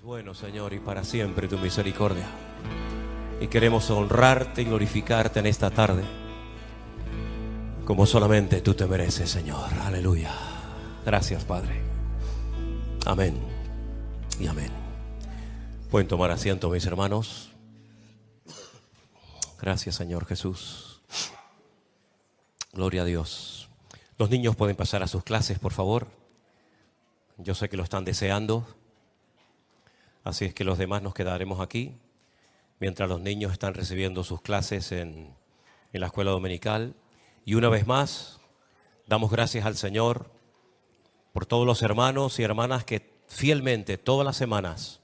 Bueno, Señor, y para siempre tu misericordia. Y queremos honrarte y glorificarte en esta tarde, como solamente tú te mereces, Señor. Aleluya. Gracias, Padre. Amén y amén. Pueden tomar asiento, mis hermanos. Gracias, Señor Jesús. Gloria a Dios. Los niños pueden pasar a sus clases, por favor. Yo sé que lo están deseando. Así es que los demás nos quedaremos aquí mientras los niños están recibiendo sus clases en la escuela dominical. Y una vez más, damos gracias al Señor por todos los hermanos y hermanas que fielmente todas las semanas,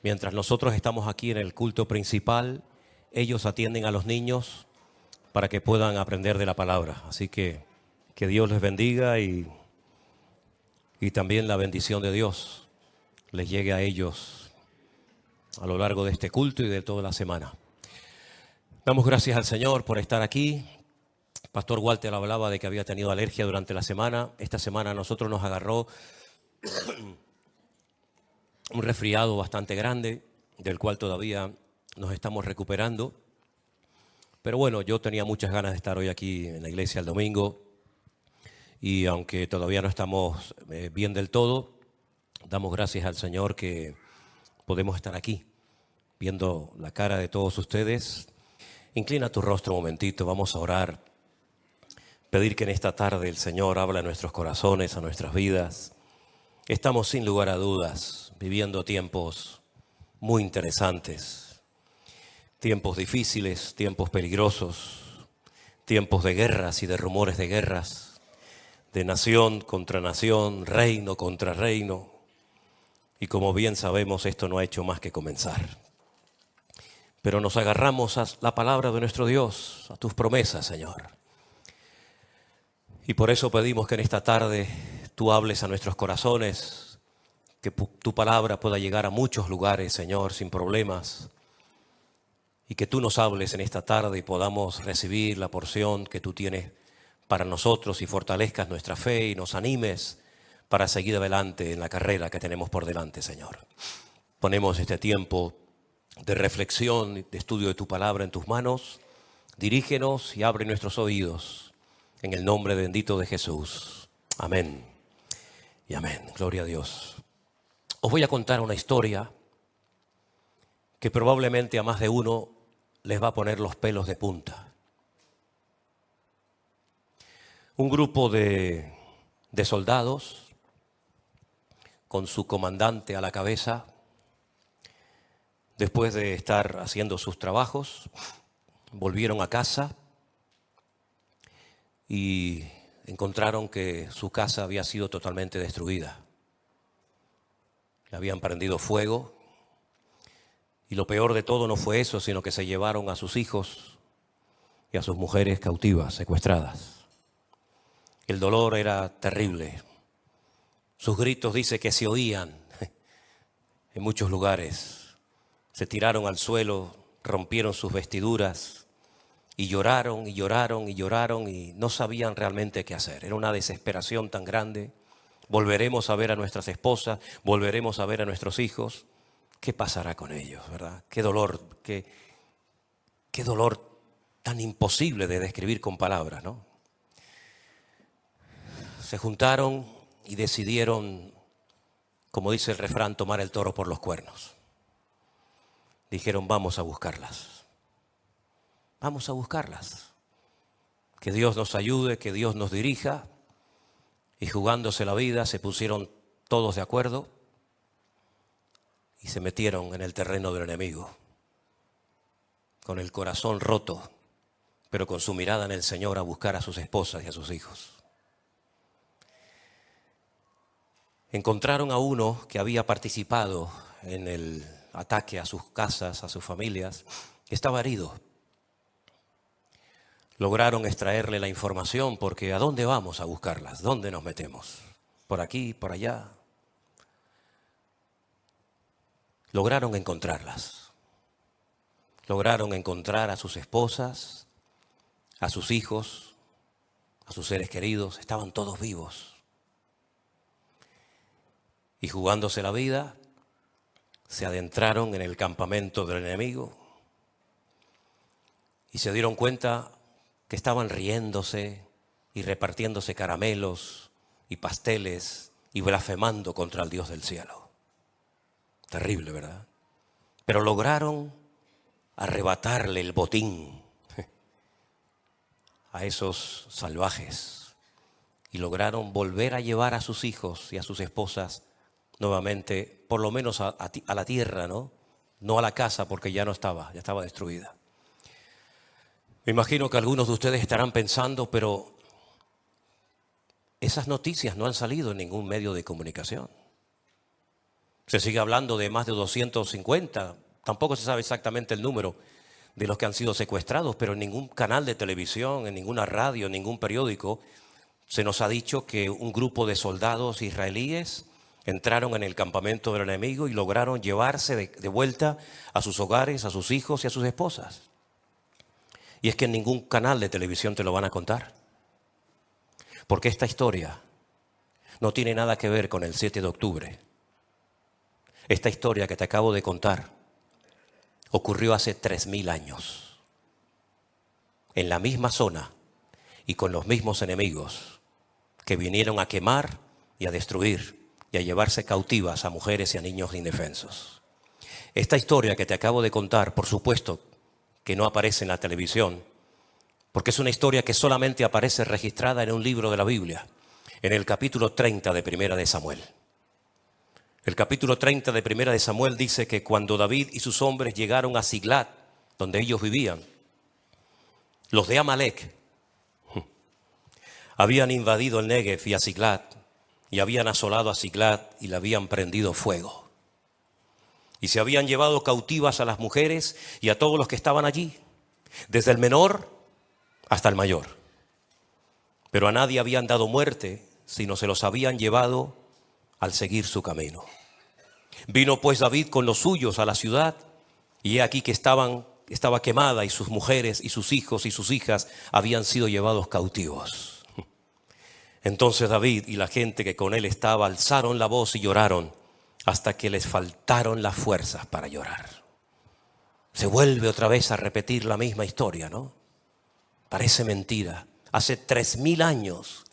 mientras nosotros estamos aquí en el culto principal, ellos atienden a los niños para que puedan aprender de la palabra. Así que Dios les bendiga y también la bendición de Dios les llegue a ellos a lo largo de este culto y de toda la semana. Damos gracias al Señor por estar aquí. Pastor Walter hablaba de que había tenido alergia durante la semana. Esta semana a nosotros nos agarró un resfriado bastante grande, del cual todavía nos estamos recuperando. Pero bueno, yo tenía muchas ganas de estar hoy aquí en la iglesia el domingo. Y aunque todavía no estamos bien del todo, damos gracias al Señor que podemos estar aquí, viendo la cara de todos ustedes. Inclina tu rostro un momentito, vamos a orar. Pedir que en esta tarde el Señor hable a nuestros corazones, a nuestras vidas. Estamos sin lugar a dudas viviendo tiempos muy interesantes, tiempos difíciles, tiempos peligrosos, tiempos de guerras y de rumores de guerras, de nación contra nación, reino contra reino. Y como bien sabemos, esto no ha hecho más que comenzar. Pero nos agarramos a la palabra de nuestro Dios, a tus promesas, Señor. Y por eso pedimos que en esta tarde tú hables a nuestros corazones, que tu palabra pueda llegar a muchos lugares, Señor, sin problemas. Y que tú nos hables en esta tarde y podamos recibir la porción que tú tienes para nosotros y fortalezcas nuestra fe y nos animes para seguir adelante en la carrera que tenemos por delante, Señor. Ponemos este tiempo de reflexión, de estudio de tu palabra en tus manos. Dirígenos y abre nuestros oídos en el nombre bendito de Jesús. Amén y amén. Gloria a Dios. Os voy a contar una historia que probablemente a más de uno les va a poner los pelos de punta. Un grupo de soldados, con su comandante a la cabeza, después de estar haciendo sus trabajos, volvieron a casa y encontraron que su casa había sido totalmente destruida. Le habían prendido fuego y lo peor de todo no fue eso, sino que se llevaron a sus hijos y a sus mujeres cautivas, secuestradas. El dolor era terrible. Sus gritos dice que se oían en muchos lugares. Se tiraron al suelo, rompieron sus vestiduras y lloraron y lloraron y lloraron y no sabían realmente qué hacer. Era una desesperación tan grande. Volveremos a ver a nuestras esposas, volveremos a ver a nuestros hijos. ¿Qué pasará con ellos, verdad? Qué dolor tan imposible de describir con palabras, ¿no? Se juntaron y decidieron, como dice el refrán, tomar el toro por los cuernos. Dijeron, vamos a buscarlas. Vamos a buscarlas. Que Dios nos ayude, que Dios nos dirija. Y jugándose la vida, se pusieron todos de acuerdo y se metieron en el terreno del enemigo. Con el corazón roto, pero con su mirada en el Señor a buscar a sus esposas y a sus hijos. Encontraron a uno que había participado en el ataque a sus casas, a sus familias, que estaba herido. Lograron extraerle la información porque ¿a dónde vamos a buscarlas? ¿Dónde nos metemos? ¿Por aquí, por allá? Lograron encontrarlas. Lograron encontrar a sus esposas, a sus hijos, a sus seres queridos. Estaban todos vivos. Y jugándose la vida, se adentraron en el campamento del enemigo y se dieron cuenta que estaban riéndose y repartiéndose caramelos y pasteles y blasfemando contra el Dios del cielo. Terrible, ¿verdad? Pero lograron arrebatarle el botín a esos salvajes y lograron volver a llevar a sus hijos y a sus esposas nuevamente, por lo menos a la tierra, ¿no? No a la casa, porque ya no estaba, ya estaba destruida. Me imagino que algunos de ustedes estarán pensando, pero esas noticias no han salido en ningún medio de comunicación. Se sigue hablando de más de 250, tampoco se sabe exactamente el número de los que han sido secuestrados, pero en ningún canal de televisión, en ninguna radio, en ningún periódico, se nos ha dicho que un grupo de soldados israelíes entraron en el campamento del enemigo y lograron llevarse de vuelta a sus hogares, a sus hijos y a sus esposas. Y es que en ningún canal de televisión te lo van a contar. Porque esta historia no tiene nada que ver con el 7 de octubre. Esta historia que te acabo de contar ocurrió hace 3000 años. En la misma zona y con los mismos enemigos que vinieron a quemar y a destruir y a llevarse cautivas a mujeres y a niños indefensos. Esta historia que te acabo de contar, por supuesto, que no aparece en la televisión, porque es una historia que solamente aparece registrada en un libro de la Biblia, en el capítulo 30 de Primera de Samuel. El capítulo 30 de Primera de Samuel dice que cuando David y sus hombres llegaron a Siglat, donde ellos vivían, los de Amalek habían invadido el Negev y a Siglat, y habían asolado a Siglat y le habían prendido fuego. Y se habían llevado cautivas a las mujeres y a todos los que estaban allí, desde el menor hasta el mayor. Pero a nadie habían dado muerte, sino se los habían llevado al seguir su camino. Vino pues David con los suyos a la ciudad, y he aquí que estaba quemada, y sus mujeres y sus hijos y sus hijas habían sido llevados cautivos. Entonces David y la gente que con él estaba alzaron la voz y lloraron hasta que les faltaron las fuerzas para llorar. Se vuelve otra vez a repetir la misma historia, ¿no? Parece mentira. Hace 3000 años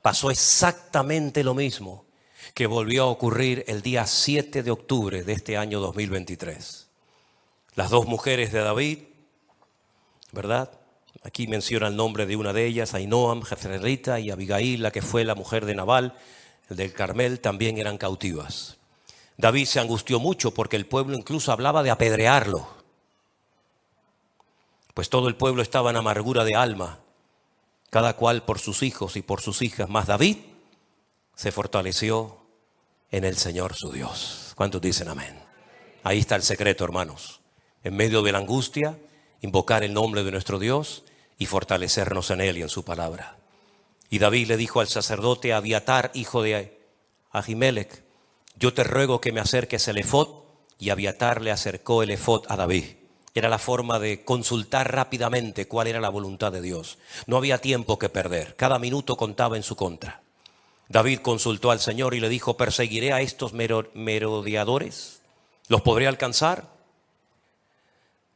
pasó exactamente lo mismo que volvió a ocurrir el día 7 de octubre de este año 2023. Las dos mujeres de David, ¿verdad? Aquí menciona el nombre de una de ellas, Ahinoam, Jezreelita, y Abigail, la que fue la mujer de Nabal, el del Carmel, también eran cautivas. David se angustió mucho porque el pueblo incluso hablaba de apedrearlo. Pues todo el pueblo estaba en amargura de alma, cada cual por sus hijos y por sus hijas. Mas David se fortaleció en el Señor su Dios. ¿Cuántos dicen amén? Ahí está el secreto, hermanos. En medio de la angustia, invocar el nombre de nuestro Dios y fortalecernos en Él y en su palabra. Y David le dijo al sacerdote Abiatar, hijo de Ahimelech: yo te ruego que me acerques el efod. Y Abiatar le acercó el efod a David. Era la forma de consultar rápidamente cuál era la voluntad de Dios. No había tiempo que perder, cada minuto contaba en su contra. David consultó al Señor y le dijo: ¿perseguiré a estos merodeadores? ¿Los podré alcanzar?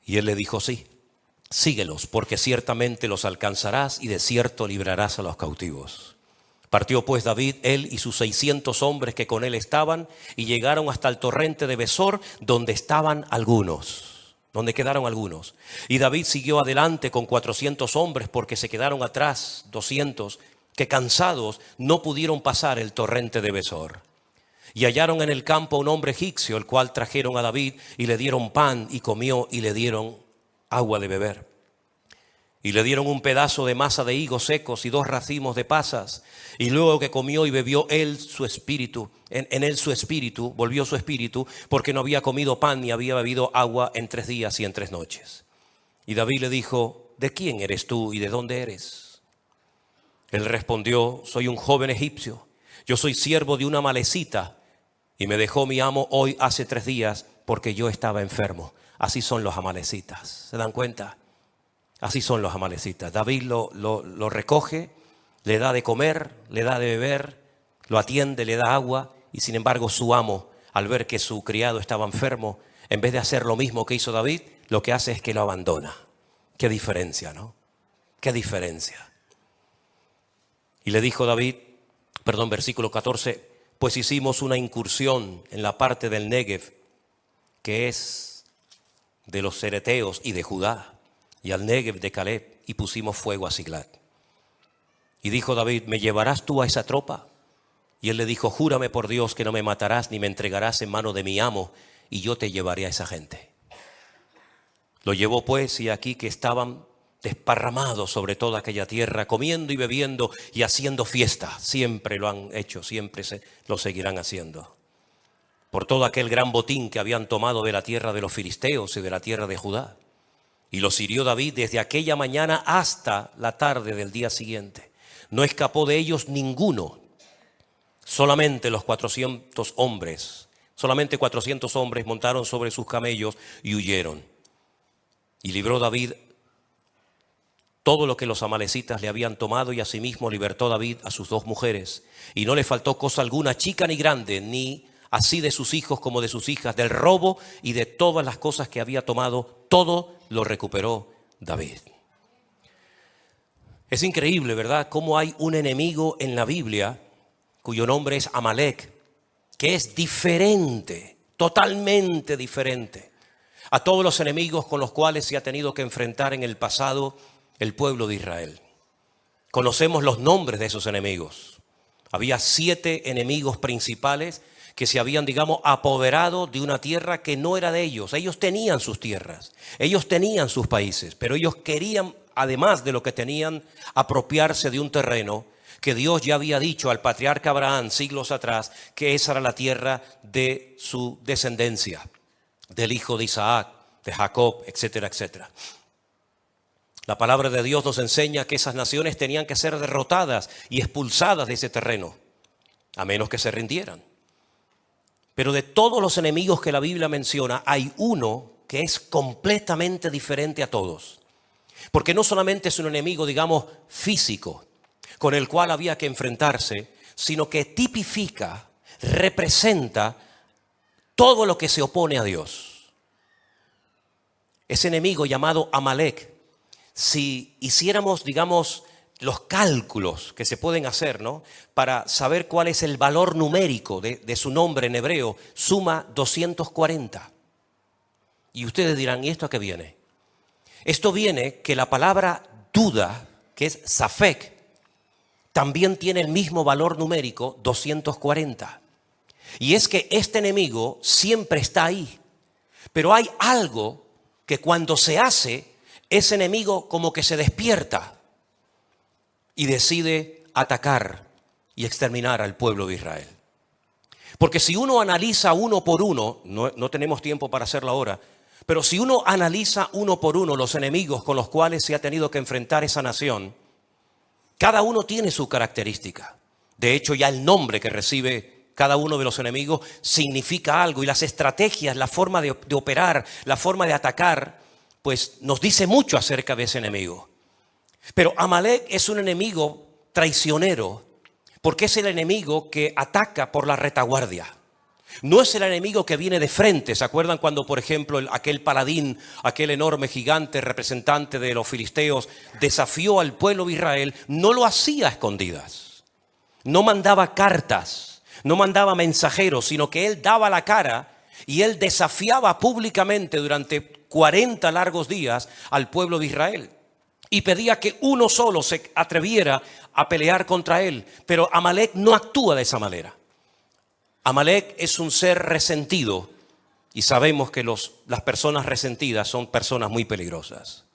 Y él le dijo: sí, síguelos, porque ciertamente los alcanzarás y de cierto librarás a los cautivos. Partió pues David, él y sus 600 hombres que con él estaban, y llegaron hasta el torrente de Besor, donde estaban algunos, donde quedaron algunos. Y David siguió adelante con 400 hombres, porque se quedaron atrás 200, que cansados no pudieron pasar el torrente de Besor. Y hallaron en el campo a un hombre egipcio, el cual trajeron a David, y le dieron pan, y comió, y le dieron agua de beber. Y le dieron un pedazo de masa de higos secos y 2 racimos de pasas. Y luego que comió y bebió él su espíritu, en él su espíritu, volvió su espíritu, porque no había comido pan ni había bebido agua en 3 días y en 3 noches. Y David le dijo: ¿de quién eres tú y de dónde eres? Él respondió: soy un joven egipcio. Yo soy siervo de una amalecita, y me dejó mi amo hoy hace 3 días porque yo estaba enfermo. Así son los amalecitas. ¿Se dan cuenta? Así son los amalecitas. David lo recoge, le da de comer, le da de beber, lo atiende, le da agua, y sin embargo su amo al ver que su criado estaba enfermo, en vez de hacer lo mismo que hizo David, lo que hace es que lo abandona. Qué diferencia, ¿no? Qué diferencia. Y le dijo David, versículo 14, pues hicimos una incursión en la parte del Negev, que es de los cereteos y de Judá, y al Negev de Caleb, y pusimos fuego a Siglat. Y dijo David, ¿me llevarás tú a esa tropa? Y él le dijo, júrame por Dios que no me matarás ni me entregarás en mano de mi amo, y yo te llevaré a esa gente. Lo llevó pues, y aquí que estaban desparramados sobre toda aquella tierra, comiendo y bebiendo y haciendo fiesta. Siempre lo han hecho, siempre lo seguirán haciendo. Por todo aquel gran botín que habían tomado de la tierra de los filisteos y de la tierra de Judá. Y los hirió David desde aquella mañana hasta la tarde del día siguiente. No escapó de ellos ninguno, solamente 400 hombres montaron sobre sus camellos y huyeron. Y libró David todo lo que los amalecitas le habían tomado, y asimismo libertó David a sus 2 mujeres. Y no le faltó cosa alguna, chica ni grande, ni así de sus hijos como de sus hijas, del robo y de todas las cosas que había tomado, todo lo recuperó David. Es increíble, ¿verdad?, cómo hay un enemigo en la Biblia cuyo nombre es Amalek, que es diferente, totalmente diferente a todos los enemigos con los cuales se ha tenido que enfrentar en el pasado el pueblo de Israel. Conocemos los nombres de esos enemigos. Había 7 enemigos principales que se habían, apoderado de una tierra que no era de ellos. Ellos tenían sus tierras, ellos tenían sus países, pero ellos querían, además de lo que tenían, apropiarse de un terreno que Dios ya había dicho al patriarca Abraham siglos atrás que esa era la tierra de su descendencia, del hijo de Isaac, de Jacob, etcétera, etcétera. La palabra de Dios nos enseña que esas naciones tenían que ser derrotadas y expulsadas de ese terreno, a menos que se rindieran. Pero de todos los enemigos que la Biblia menciona, hay uno que es completamente diferente a todos. Porque no solamente es un enemigo, físico, con el cual había que enfrentarse, sino que tipifica, representa todo lo que se opone a Dios. Ese enemigo llamado Amalek, si hiciéramos, los cálculos que se pueden hacer, ¿no?, para saber cuál es el valor numérico de su nombre en hebreo, suma 240. Y ustedes dirán, ¿y esto a qué viene? Esto viene que la palabra duda, que es safek, también tiene el mismo valor numérico, 240. Y es que este enemigo siempre está ahí. Pero hay algo que cuando se hace, ese enemigo como que se despierta y decide atacar y exterminar al pueblo de Israel. Porque si uno analiza uno por uno, no tenemos tiempo para hacerlo ahora, pero si uno analiza uno por uno los enemigos con los cuales se ha tenido que enfrentar esa nación, cada uno tiene su característica. De hecho, ya el nombre que recibe cada uno de los enemigos significa algo, y las estrategias, la forma de operar, la forma de atacar, pues nos dice mucho acerca de ese enemigo. Pero Amalek es un enemigo traicionero, porque es el enemigo que ataca por la retaguardia. No es el enemigo que viene de frente. ¿Se acuerdan cuando, por ejemplo, aquel paladín, aquel enorme gigante representante de los filisteos, desafió al pueblo de Israel? No lo hacía a escondidas. No mandaba cartas, no mandaba mensajeros, sino que él daba la cara y él desafiaba públicamente durante 40 largos días al pueblo de Israel. Y pedía que uno solo se atreviera a pelear contra él. Pero Amalek no actúa de esa manera. Amalek es un ser resentido, y sabemos que las personas resentidas son personas muy peligrosas.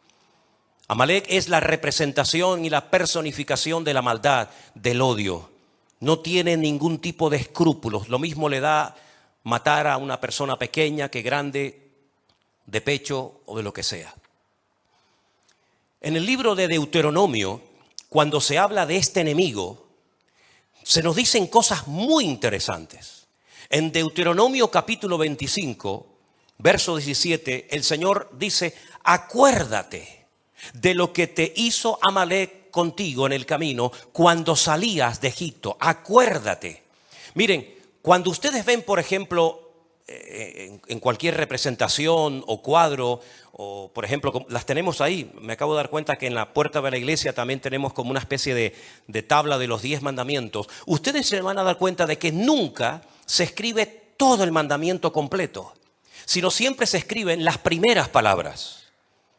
Amalek es la representación y la personificación de la maldad, del odio. No tiene ningún tipo de escrúpulos. Lo mismo le da matar a una persona pequeña que grande, de pecho o de lo que sea. En el libro de Deuteronomio, cuando se habla de este enemigo, se nos dicen cosas muy interesantes. En Deuteronomio capítulo 25, verso 17, el Señor dice: acuérdate de lo que te hizo Amalek contigo en el camino cuando salías de Egipto. Acuérdate. Miren, cuando ustedes ven, por ejemplo, en cualquier representación o cuadro, o por ejemplo, las tenemos ahí. Me acabo de dar cuenta que en la puerta de la iglesia también tenemos como una especie de tabla de los 10 mandamientos. Ustedes se van a dar cuenta de que nunca se escribe todo el mandamiento completo, sino siempre se escriben las primeras palabras.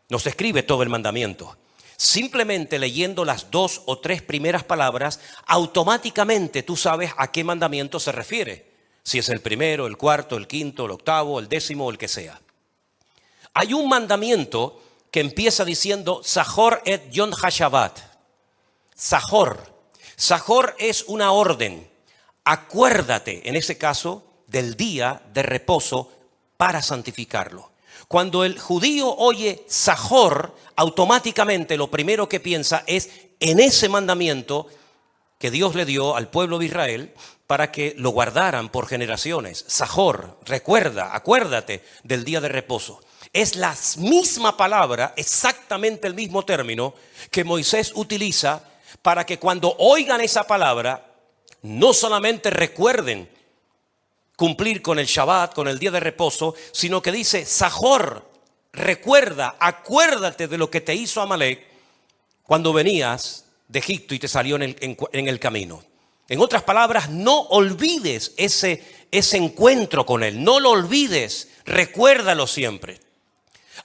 No se escribe todo el mandamiento. Simplemente leyendo las 2 o 3 primeras palabras, automáticamente tú sabes a qué mandamiento se refiere. Si es el primero, el cuarto, el quinto, el octavo, el décimo o el que sea. Hay un mandamiento que empieza diciendo Zahor et Yom HaShabbat. Zahor. Zahor es una orden. Acuérdate, en ese caso, del día de reposo para santificarlo. Cuando el judío oye Zahor, automáticamente lo primero que piensa es en ese mandamiento que Dios le dio al pueblo de Israel para que lo guardaran por generaciones. Zahor, recuerda, acuérdate del día de reposo. Es la misma palabra, exactamente el mismo término que Moisés utiliza para que cuando oigan esa palabra, no solamente recuerden cumplir con el Shabbat, con el día de reposo, sino que dice, Zahor, recuerda, acuérdate de lo que te hizo Amalek cuando venías de Egipto y te salió en el camino. En otras palabras, no olvides ese encuentro con él, no lo olvides, recuérdalo siempre.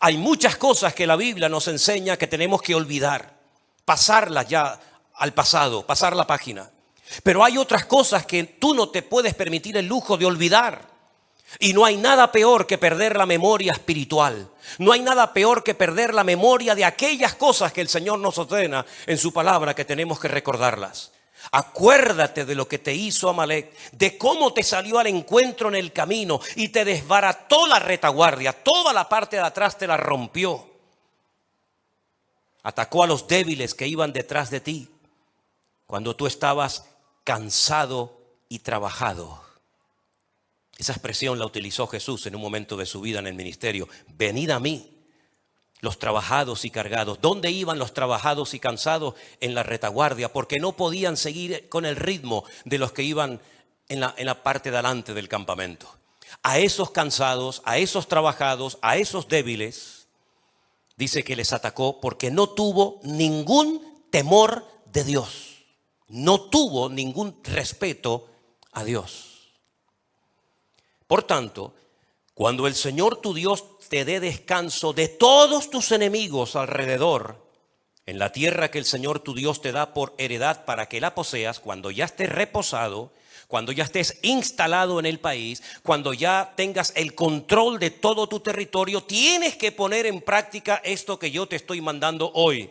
Hay muchas cosas que la Biblia nos enseña que tenemos que olvidar, pasarlas ya al pasado, pasar la página. Pero hay otras cosas que tú no te puedes permitir el lujo de olvidar. Y no hay nada peor que perder la memoria espiritual. No hay nada peor que perder la memoria de aquellas cosas que el Señor nos ordena en su palabra que tenemos que recordarlas. Acuérdate de lo que te hizo Amalek, de cómo te salió al encuentro en el camino y te desbarató la retaguardia, toda la parte de atrás te la rompió. Atacó a los débiles que iban detrás de ti cuando tú estabas cansado y trabajado. Esa expresión la utilizó Jesús en un momento de su vida en el ministerio. Venid a mí, los trabajados y cargados. ¿Dónde iban los trabajados y cansados? En la retaguardia, porque no podían seguir con el ritmo de los que iban en la parte de adelante del campamento. A esos cansados, a esos trabajados, a esos débiles, dice que les atacó porque no tuvo ningún temor de Dios. No tuvo ningún respeto a Dios. Por tanto, cuando el Señor tu Dios te dé descanso de todos tus enemigos alrededor, en la tierra que el Señor tu Dios te da por heredad para que la poseas, cuando ya estés reposado, cuando ya estés instalado en el país, cuando ya tengas el control de todo tu territorio, tienes que poner en práctica esto que yo te estoy mandando hoy.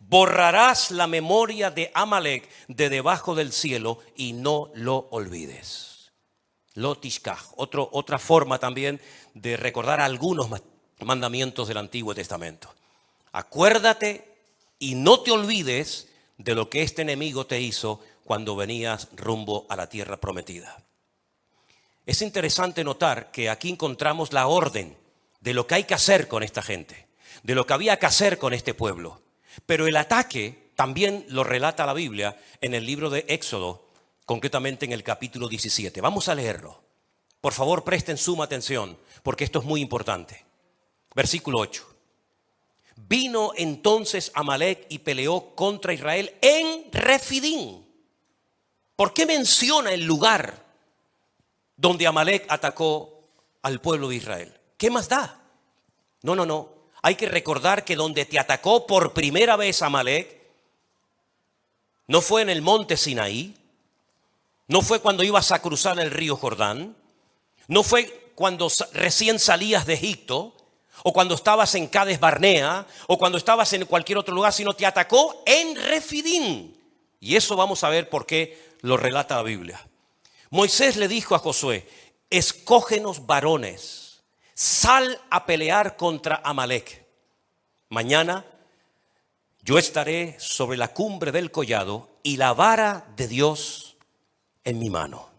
Borrarás la memoria de Amalek de debajo del cielo y no lo olvides. Lo tishkach, otra forma también de recordar algunos mandamientos del Antiguo Testamento. Acuérdate y no te olvides de lo que este enemigo te hizo cuando venías rumbo a la tierra prometida. Es interesante notar que aquí encontramos la orden de lo que hay que hacer con esta gente, de lo que había que hacer con este pueblo. Pero el ataque también lo relata la Biblia en el libro de Éxodo, concretamente en el capítulo 17. Vamos a leerlo. Por favor, presten suma atención, porque esto es muy importante. Versículo 8. Vino entonces Amalek y peleó contra Israel en Refidim. ¿Por qué menciona el lugar donde Amalek atacó al pueblo de Israel? ¿Qué más da? No. Hay que recordar que donde te atacó por primera vez Amalek no fue en el monte Sinaí, no fue cuando ibas a cruzar el río Jordán, no fue cuando recién salías de Egipto, o cuando estabas en Cades Barnea, o cuando estabas en cualquier otro lugar, sino te atacó en Refidim. Y eso vamos a ver por qué lo relata la Biblia. Moisés le dijo a Josué, escógenos varones, sal a pelear contra Amalek. Mañana yo estaré sobre la cumbre del collado y la vara de Dios en mi mano.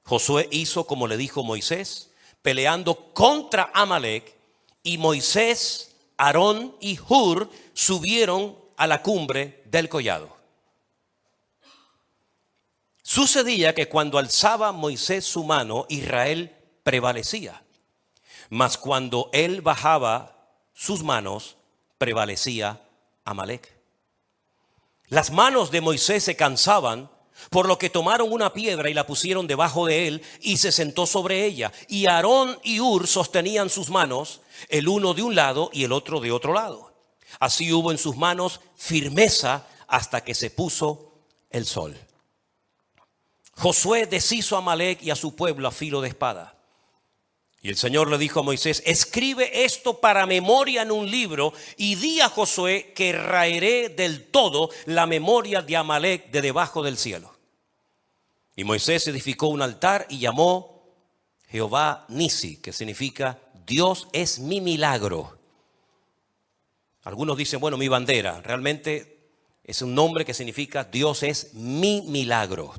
Josué hizo como le dijo Moisés, peleando contra Amalek, y Moisés, Aarón y Hur subieron a la cumbre del collado. Sucedía que cuando alzaba Moisés su mano, Israel prevalecía. Mas cuando él bajaba sus manos, prevalecía Amalec. Las manos de Moisés se cansaban, por lo que tomaron una piedra y la pusieron debajo de él y se sentó sobre ella. Y Aarón y Hur sostenían sus manos, el uno de un lado y el otro de otro lado. Así hubo en sus manos firmeza hasta que se puso el sol. Josué deshizo a Amalec y a su pueblo a filo de espada. Y el Señor le dijo a Moisés: escribe esto para memoria en un libro y di a Josué que raeré del todo la memoria de Amalec de debajo del cielo. Y Moisés edificó un altar y llamó Jehová Nisi, que significa Dios es mi milagro. Algunos dicen, bueno, mi bandera. Realmente es un nombre que significa Dios es mi milagro.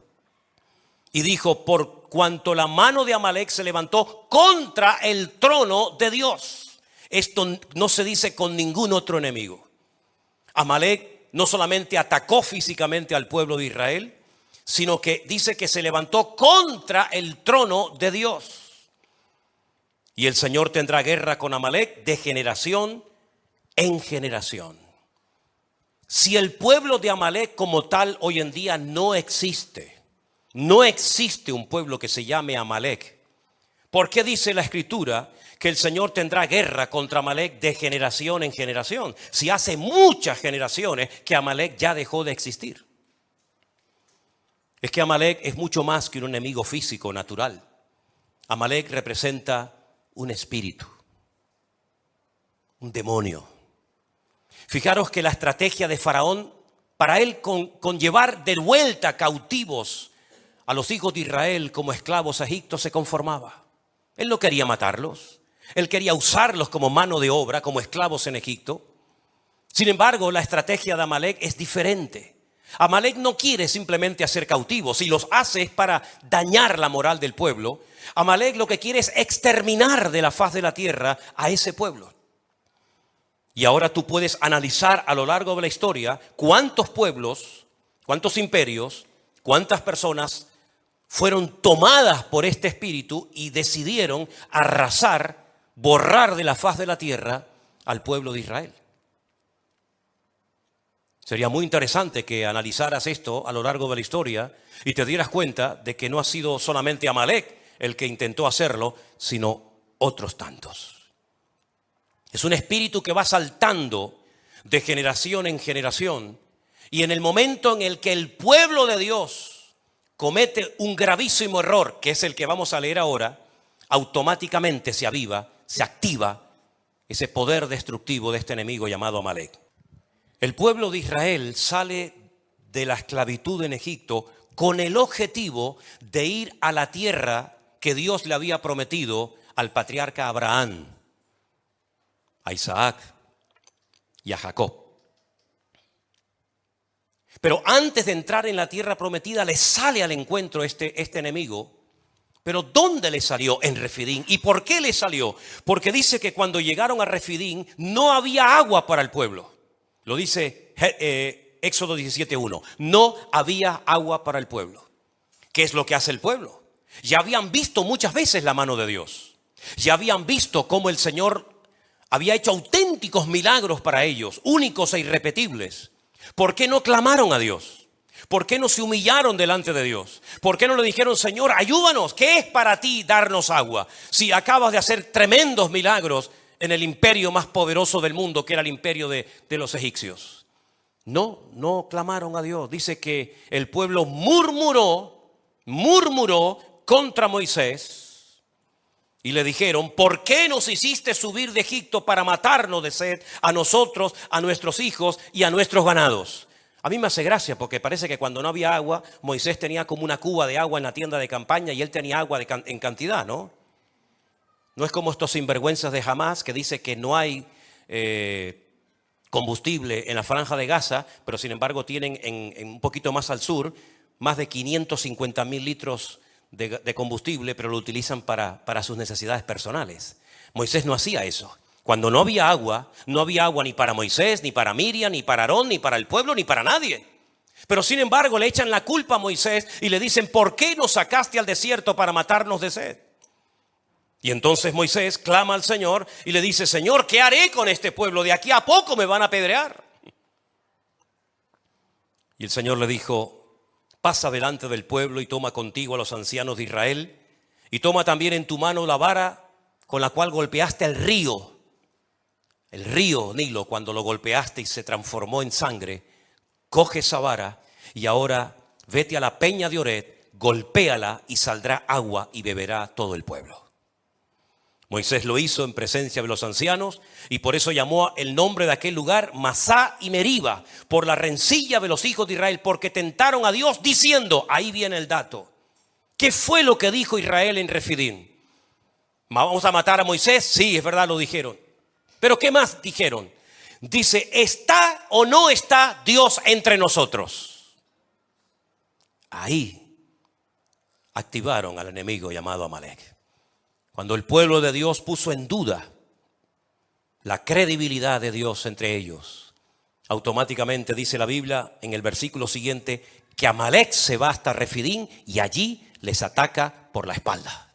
Y dijo: por cuanto la mano de Amalec se levantó contra el trono de Dios. Esto no se dice con ningún otro enemigo. Amalec no solamente atacó físicamente al pueblo de Israel, sino que dice que se levantó contra el trono de Dios. Y el Señor tendrá guerra con Amalec de generación en generación. Si el pueblo de Amalec como tal hoy en día no existe un pueblo que se llame Amalec, ¿por qué dice la Escritura que el Señor tendrá guerra contra Amalec de generación en generación? Si hace muchas generaciones que Amalec ya dejó de existir. Es que Amalec es mucho más que un enemigo físico natural. Amalec representa un espíritu, un demonio. Fijaros que la estrategia de Faraón, para él con llevar de vuelta cautivos a los hijos de Israel como esclavos a Egipto, se conformaba. Él no quería matarlos. Él quería usarlos como mano de obra, como esclavos en Egipto. Sin embargo, la estrategia de Amalec es diferente. Amalec no quiere simplemente hacer cautivos. Si los hace es para dañar la moral del pueblo. Amalec lo que quiere es exterminar de la faz de la tierra a ese pueblo. Y ahora tú puedes analizar a lo largo de la historia cuántos pueblos, cuántos imperios, cuántas personas fueron tomadas por este espíritu y decidieron arrasar, borrar de la faz de la tierra al pueblo de Israel. Sería muy interesante que analizaras esto a lo largo de la historia y te dieras cuenta de que no ha sido solamente Amalec el que intentó hacerlo, sino otros tantos. Es un espíritu que va saltando de generación en generación, y en el momento en el que el pueblo de Dios comete un gravísimo error, que es el que vamos a leer ahora, automáticamente se aviva, se activa ese poder destructivo de este enemigo llamado Amalec. El pueblo de Israel sale de la esclavitud en Egipto con el objetivo de ir a la tierra que Dios le había prometido al patriarca Abraham, a Isaac y a Jacob. Pero antes de entrar en la tierra prometida, le sale al encuentro este enemigo. ¿Pero dónde le salió? En Refidín. ¿Y por qué le salió? Porque dice que cuando llegaron a Refidín no había agua para el pueblo. Lo dice Éxodo 17:1. No había agua para el pueblo. ¿Qué es lo que hace el pueblo? Ya habían visto muchas veces la mano de Dios. Ya habían visto cómo el Señor había hecho auténticos milagros para ellos, únicos e irrepetibles. ¿Por qué no clamaron a Dios? ¿Por qué no se humillaron delante de Dios? ¿Por qué no le dijeron: Señor, ayúdanos? ¿Qué es para ti darnos agua? Si acabas de hacer tremendos milagros en el imperio más poderoso del mundo, que era el imperio de los egipcios. No clamaron a Dios. Dice que el pueblo murmuró contra Moisés. Y le dijeron: ¿por qué nos hiciste subir de Egipto para matarnos de sed a nosotros, a nuestros hijos y a nuestros ganados? A mí me hace gracia porque parece que cuando no había agua, Moisés tenía como una cuba de agua en la tienda de campaña y él tenía agua en cantidad, ¿no? No es como estos sinvergüenzas de Hamás que dice que no hay combustible en la franja de Gaza, pero sin embargo tienen en un poquito más al sur más de 550,000 litros de combustible, pero lo utilizan para sus necesidades personales. Moisés no hacía eso. Cuando no había agua ni para Moisés, ni para Miriam, ni para Aarón, ni para el pueblo, ni para nadie. Pero sin embargo le echan la culpa a Moisés y le dicen, ¿por qué nos sacaste al desierto para matarnos de sed? Y entonces Moisés clama al Señor y le dice, Señor, ¿qué haré con este pueblo? De aquí a poco me van a apedrear. Y el Señor le dijo, pasa delante del pueblo y toma contigo a los ancianos de Israel y toma también en tu mano la vara con la cual golpeaste el río Nilo, cuando lo golpeaste y se transformó en sangre. Coge esa vara y ahora vete a la peña de Oret, golpéala y saldrá agua y beberá todo el pueblo. Moisés lo hizo en presencia de los ancianos y por eso llamó el nombre de aquel lugar Masá y Meriba, por la rencilla de los hijos de Israel, porque tentaron a Dios diciendo, ahí viene el dato, ¿qué fue lo que dijo Israel en Refidim? ¿Vamos a matar a Moisés? Sí, es verdad, lo dijeron. Pero ¿qué más dijeron? Dice, ¿está o no está Dios entre nosotros? Ahí activaron al enemigo llamado Amalek. Cuando el pueblo de Dios puso en duda la credibilidad de Dios entre ellos, automáticamente dice la Biblia en el versículo siguiente que Amalek se va hasta Refidim y allí les ataca por la espalda.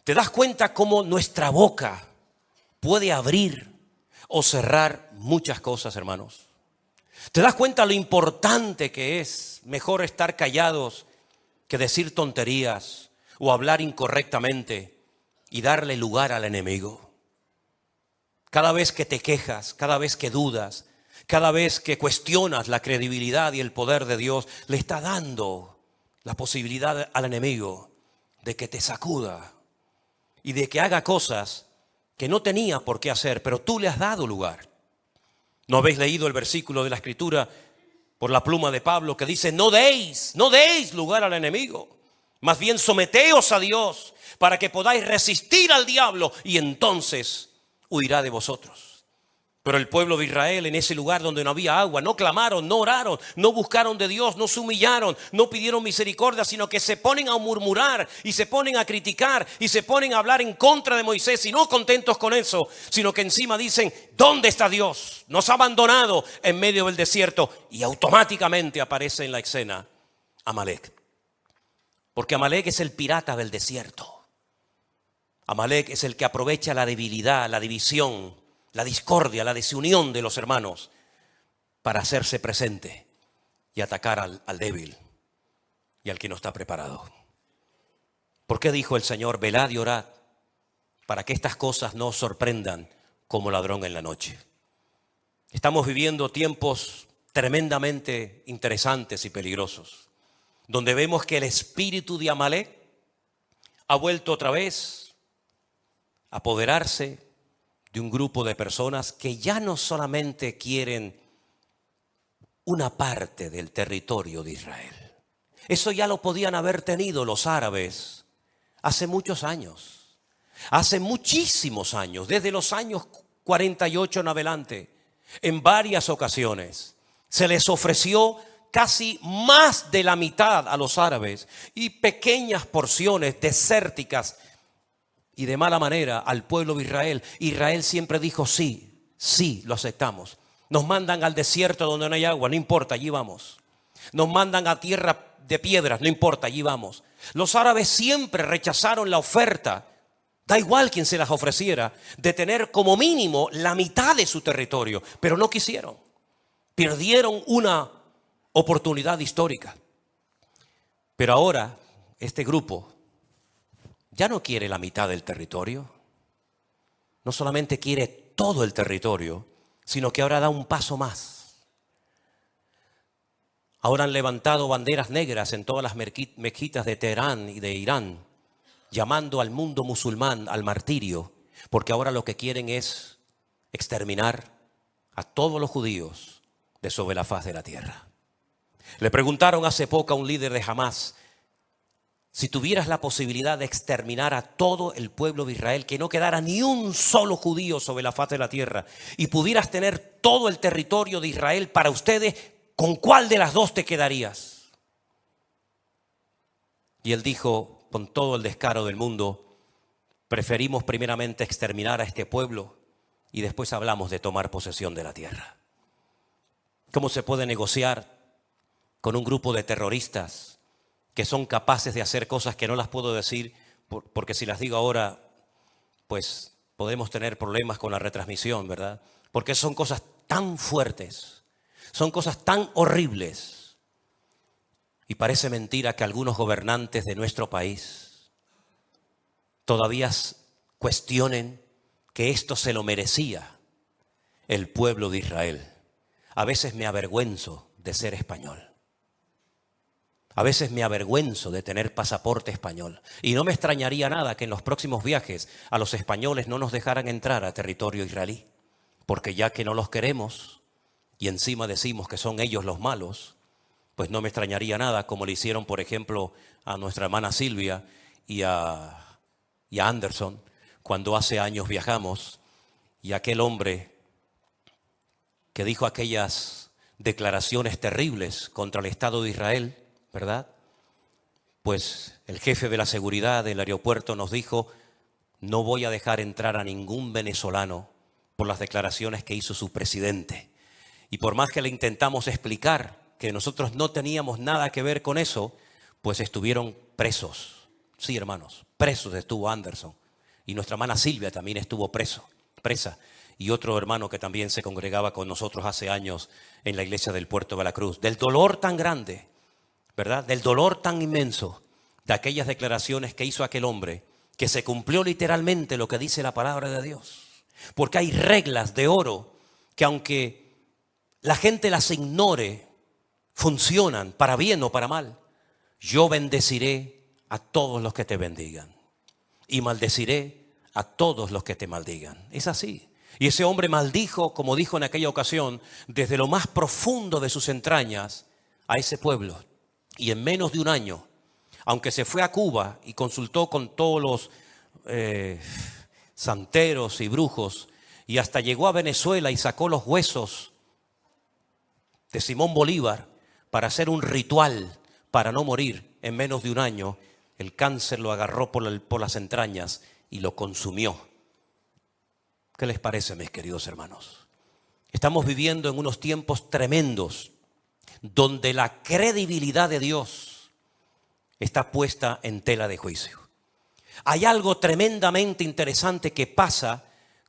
¿Te das cuenta cómo nuestra boca puede abrir o cerrar muchas cosas, hermanos? ¿Te das cuenta lo importante que es? Mejor estar callados que decir tonterías o hablar incorrectamente y darle lugar al enemigo. Cada vez que te quejas, cada vez que dudas, cada vez que cuestionas la credibilidad y el poder de Dios, le está dando la posibilidad al enemigo de que te sacuda y de que haga cosas que no tenía por qué hacer, pero tú le has dado lugar. ¿No habéis leído el versículo de la Escritura por la pluma de Pablo que dice, no deis lugar al enemigo, más bien someteos a Dios para que podáis resistir al diablo y entonces huirá de vosotros? Pero el pueblo de Israel en ese lugar donde no había agua, no clamaron, no oraron, no buscaron de Dios, no se humillaron, no pidieron misericordia, sino que se ponen a murmurar y se ponen a criticar y se ponen a hablar en contra de Moisés y no contentos con eso, sino que encima dicen, ¿dónde está Dios? Nos ha abandonado en medio del desierto y automáticamente aparece en la escena Amalek. Porque Amalek es el pirata del desierto. Amalek es el que aprovecha la debilidad, la división, la discordia, la desunión de los hermanos para hacerse presente y atacar al débil y al que no está preparado. ¿Por qué dijo el Señor, velad y orad para que estas cosas no os sorprendan como ladrón en la noche? Estamos viviendo tiempos tremendamente interesantes y peligrosos, donde vemos que el espíritu de Amalek ha vuelto otra vez a apoderarse de un grupo de personas que ya no solamente quieren una parte del territorio de Israel. Eso ya lo podían haber tenido los árabes hace muchos años, hace muchísimos años, desde los años 48 en adelante, en varias ocasiones. Se les ofreció casi más de la mitad a los árabes y pequeñas porciones desérticas y de mala manera al pueblo de Israel. Israel siempre dijo sí, lo aceptamos. Nos mandan al desierto donde no hay agua, no importa, allí vamos. Nos mandan a tierra de piedras, no importa, allí vamos. Los árabes siempre rechazaron la oferta, da igual quien se las ofreciera, de tener como mínimo la mitad de su territorio, pero no quisieron. Perdieron una oportunidad histórica. Pero ahora este grupo ya no quiere la mitad del territorio, no solamente quiere todo el territorio, sino que ahora da un paso más. Ahora han levantado banderas negras en todas las mezquitas de Teherán y de Irán, llamando al mundo musulmán al martirio, porque ahora lo que quieren es exterminar a todos los judíos de sobre la faz de la tierra. Le preguntaron hace poco a un líder de Hamás, si tuvieras la posibilidad de exterminar a todo el pueblo de Israel, que no quedara ni un solo judío sobre la faz de la tierra, y pudieras tener todo el territorio de Israel para ustedes, ¿con cuál de las dos te quedarías? Y él dijo, con todo el descaro del mundo, preferimos primeramente exterminar a este pueblo y después hablamos de tomar posesión de la tierra. ¿Cómo se puede negociar con un grupo de terroristas que son capaces de hacer cosas que no las puedo decir porque si las digo ahora, pues podemos tener problemas con la retransmisión, ¿verdad? Porque son cosas tan fuertes, son cosas tan horribles. Y parece mentira que algunos gobernantes de nuestro país todavía cuestionen que esto se lo merecía el pueblo de Israel. A veces me avergüenzo de ser español. A veces me avergüenzo de tener pasaporte español. Y no me extrañaría nada que en los próximos viajes a los españoles no nos dejaran entrar a territorio israelí. Porque ya que no los queremos y encima decimos que son ellos los malos, pues no me extrañaría nada como le hicieron, por ejemplo, a nuestra hermana Silvia y a Anderson cuando hace años viajamos y aquel hombre que dijo aquellas declaraciones terribles contra el Estado de Israel, ¿verdad? Pues el jefe de la seguridad del aeropuerto nos dijo: no voy a dejar entrar a ningún venezolano por las declaraciones que hizo su presidente. Y por más que le intentamos explicar que nosotros no teníamos nada que ver con eso, pues estuvieron presos. Sí, hermanos, presos estuvo Anderson. Y nuestra hermana Silvia también estuvo presa. Y otro hermano que también se congregaba con nosotros hace años en la iglesia del Puerto de la Cruz. Del dolor tan grande, ¿verdad? Del dolor tan inmenso de aquellas declaraciones que hizo aquel hombre, que se cumplió literalmente lo que dice la palabra de Dios. Porque hay reglas de oro que aunque la gente las ignore, funcionan para bien o para mal. Yo bendeciré a todos los que te bendigan y maldeciré a todos los que te maldigan. Es así. Y ese hombre maldijo, como dijo en aquella ocasión, desde lo más profundo de sus entrañas a ese pueblo. Y en menos de un año, aunque se fue a Cuba y consultó con todos los santeros y brujos, y hasta llegó a Venezuela y sacó los huesos de Simón Bolívar para hacer un ritual para no morir, en menos de un año el cáncer lo agarró por las entrañas y lo consumió. ¿Qué les parece, mis queridos hermanos? Estamos viviendo en unos tiempos tremendos donde la credibilidad de Dios está puesta en tela de juicio. Hay algo tremendamente interesante que pasa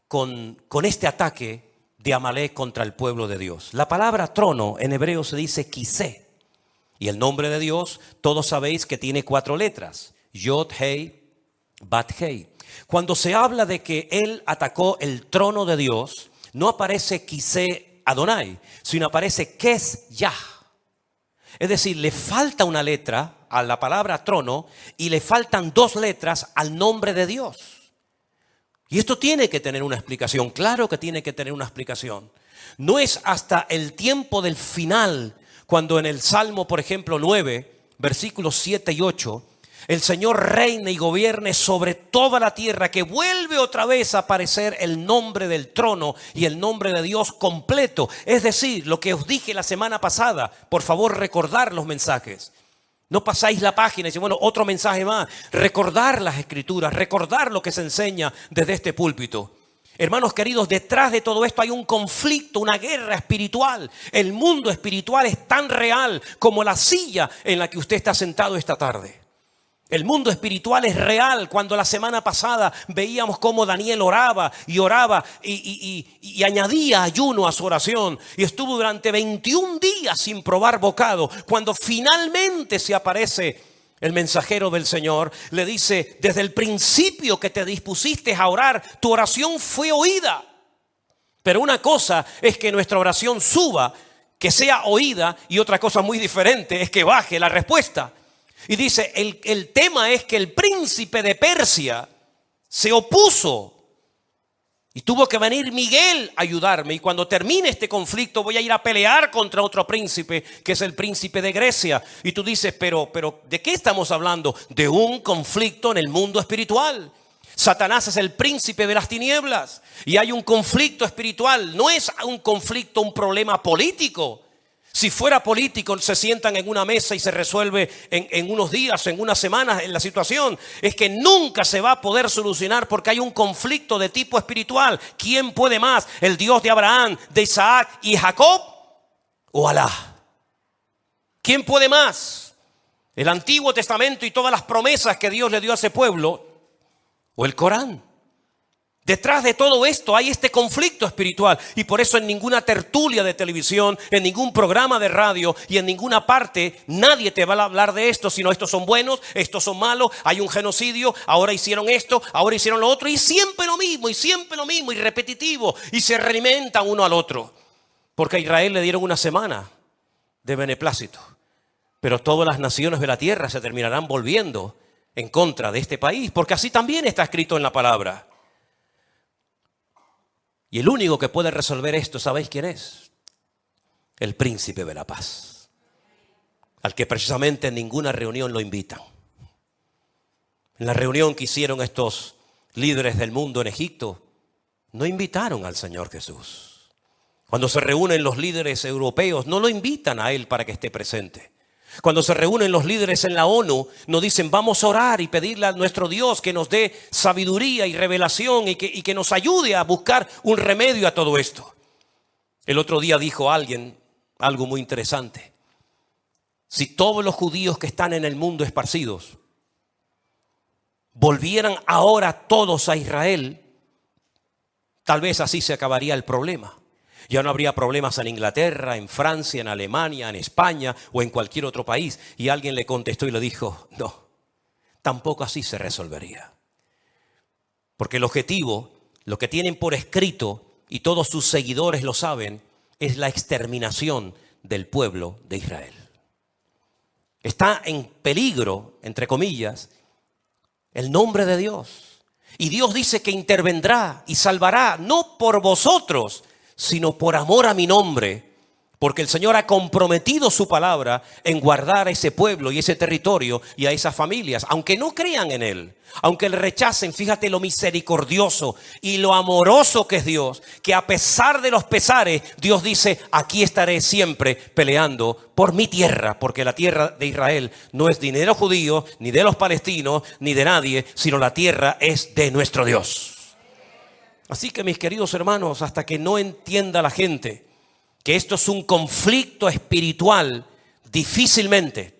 con este ataque de Amalek contra el pueblo de Dios. La palabra trono en hebreo se dice kisé. Y el nombre de Dios, todos sabéis que tiene 4 letras. Yod, Hei, Bat, Hei. Cuando se habla de que él atacó el trono de Dios, no aparece kisé Adonai, sino aparece Kes Yah. Es decir, le falta una letra a la palabra trono y le faltan 2 letras al nombre de Dios. Y esto tiene que tener una explicación, claro que tiene que tener una explicación. No es hasta el tiempo del final, cuando en el Salmo, por ejemplo, 9, versículos 7 y 8, el Señor reine y gobierne sobre toda la tierra, que vuelve otra vez a aparecer el nombre del trono y el nombre de Dios completo. Es decir, lo que os dije la semana pasada, por favor recordar los mensajes. No pasáis la página y decís, bueno, otro mensaje más. Recordar las escrituras, recordar lo que se enseña desde este púlpito. Hermanos queridos, detrás de todo esto hay un conflicto, una guerra espiritual. El mundo espiritual es tan real como la silla en la que usted está sentado esta tarde. El mundo espiritual es real. Cuando la semana pasada veíamos cómo Daniel oraba y añadía ayuno a su oración. Y estuvo durante 21 días sin probar bocado. Cuando finalmente se aparece el mensajero del Señor, le dice: desde el principio que te dispusiste a orar, tu oración fue oída. Pero una cosa es que nuestra oración suba, que sea oída, y otra cosa muy diferente es que baje la respuesta. Y dice, el tema es que el príncipe de Persia se opuso y tuvo que venir Miguel a ayudarme. Y cuando termine este conflicto voy a ir a pelear contra otro príncipe, que es el príncipe de Grecia. Y tú dices, pero ¿de qué estamos hablando? De un conflicto en el mundo espiritual. Satanás es el príncipe de las tinieblas y hay un conflicto espiritual. No es un conflicto, un problema político. Si fuera político, se sientan en una mesa y se resuelve en unos días, en unas semanas en la situación. Es que nunca se va a poder solucionar porque hay un conflicto de tipo espiritual. ¿Quién puede más? ¿El Dios de Abraham, de Isaac y Jacob? ¿O Alá? ¿Quién puede más? ¿El Antiguo Testamento y todas las promesas que Dios le dio a ese pueblo o el Corán? Detrás de todo esto hay este conflicto espiritual y por eso en ninguna tertulia de televisión, en ningún programa de radio y en ninguna parte nadie te va a hablar de esto, sino estos son buenos, estos son malos, hay un genocidio, ahora hicieron esto, ahora hicieron lo otro y siempre lo mismo y repetitivo y se realimentan uno al otro. Porque a Israel le dieron una semana de beneplácito, pero todas las naciones de la tierra se terminarán volviendo en contra de este país, porque así también está escrito en la palabra. Y el único que puede resolver esto, ¿sabéis quién es? El príncipe de la paz, al que precisamente en ninguna reunión lo invitan. En la reunión que hicieron estos líderes del mundo en Egipto, no invitaron al Señor Jesús. Cuando se reúnen los líderes europeos, no lo invitan a Él para que esté presente. Cuando se reúnen los líderes en la ONU, nos dicen vamos a orar y pedirle a nuestro Dios que nos dé sabiduría y revelación y que nos ayude a buscar un remedio a todo esto. El otro día dijo alguien algo muy interesante. Si todos los judíos que están en el mundo esparcidos volvieran ahora todos a Israel, tal vez así se acabaría el problema. Ya no habría problemas en Inglaterra, en Francia, en Alemania, en España o en cualquier otro país. Y alguien le contestó y le dijo, no, tampoco así se resolvería. Porque el objetivo, lo que tienen por escrito, y todos sus seguidores lo saben, es la exterminación del pueblo de Israel. Está en peligro, entre comillas, el nombre de Dios. Y Dios dice que intervendrá y salvará, no por vosotros, sino por amor a mi nombre, porque el Señor ha comprometido su palabra en guardar a ese pueblo y ese territorio y a esas familias, aunque no crean en Él, aunque le rechacen. Fíjate lo misericordioso y lo amoroso que es Dios, que a pesar de los pesares, Dios dice, aquí estaré siempre peleando por mi tierra, porque la tierra de Israel no es ni de los judíos, ni de los palestinos, ni de nadie, sino la tierra es de nuestro Dios. Así que mis queridos hermanos, hasta que no entienda la gente que esto es un conflicto espiritual, difícilmente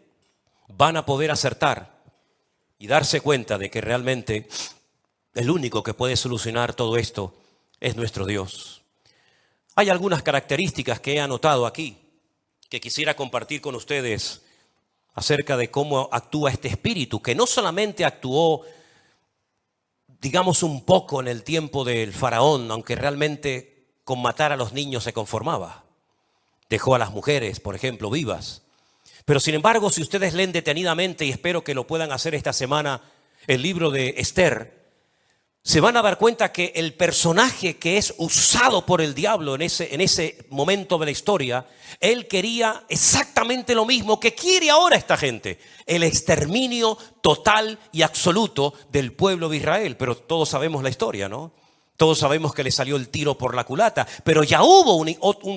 van a poder acertar y darse cuenta de que realmente el único que puede solucionar todo esto es nuestro Dios. Hay algunas características que he anotado aquí que quisiera compartir con ustedes acerca de cómo actúa este espíritu, que no solamente actuó digamos un poco en el tiempo del faraón, aunque realmente con matar a los niños se conformaba. Dejó a las mujeres, por ejemplo, vivas. Pero sin embargo, si ustedes leen detenidamente, y espero que lo puedan hacer esta semana, el libro de Esther, se van a dar cuenta que el personaje que es usado por el diablo en ese momento de la historia, él quería exactamente lo mismo que quiere ahora esta gente: el exterminio total y absoluto del pueblo de Israel. Pero todos sabemos la historia, ¿no? Todos sabemos que le salió el tiro por la culata, pero ya hubo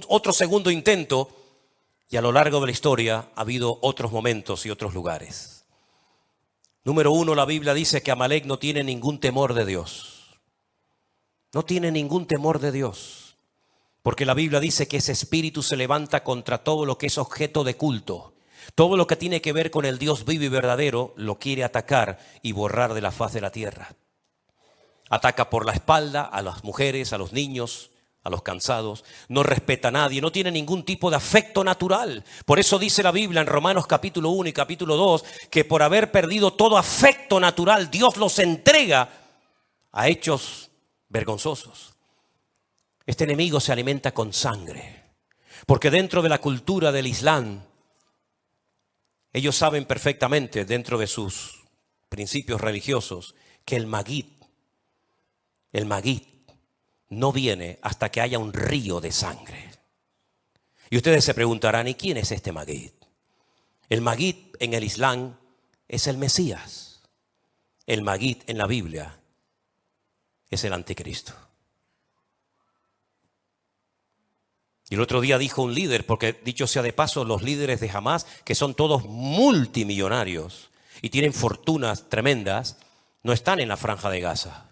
otro segundo intento, y a lo largo de la historia ha habido otros momentos y otros lugares. Número 1, la Biblia dice que Amalek no tiene ningún temor de Dios. No tiene ningún temor de Dios. Porque la Biblia dice que ese espíritu se levanta contra todo lo que es objeto de culto. Todo lo que tiene que ver con el Dios vivo y verdadero lo quiere atacar y borrar de la faz de la tierra. Ataca por la espalda a las mujeres, a los niños, a los cansados. No respeta a nadie, no tiene ningún tipo de afecto natural. Por eso dice la Biblia en Romanos capítulo 1 y capítulo 2 que por haber perdido todo afecto natural, Dios los entrega a hechos vergonzosos. Este enemigo se alimenta con sangre, porque dentro de la cultura del Islam, ellos saben perfectamente, dentro de sus principios religiosos, que el Maguid no viene hasta que haya un río de sangre. Y ustedes se preguntarán, ¿y quién es este Maguid? El Maguid en el Islam es el Mesías. El Maguid en la Biblia es el anticristo. Y el otro día dijo un líder, porque dicho sea de paso, los líderes de Hamás, que son todos multimillonarios y tienen fortunas tremendas, no están en la Franja de Gaza.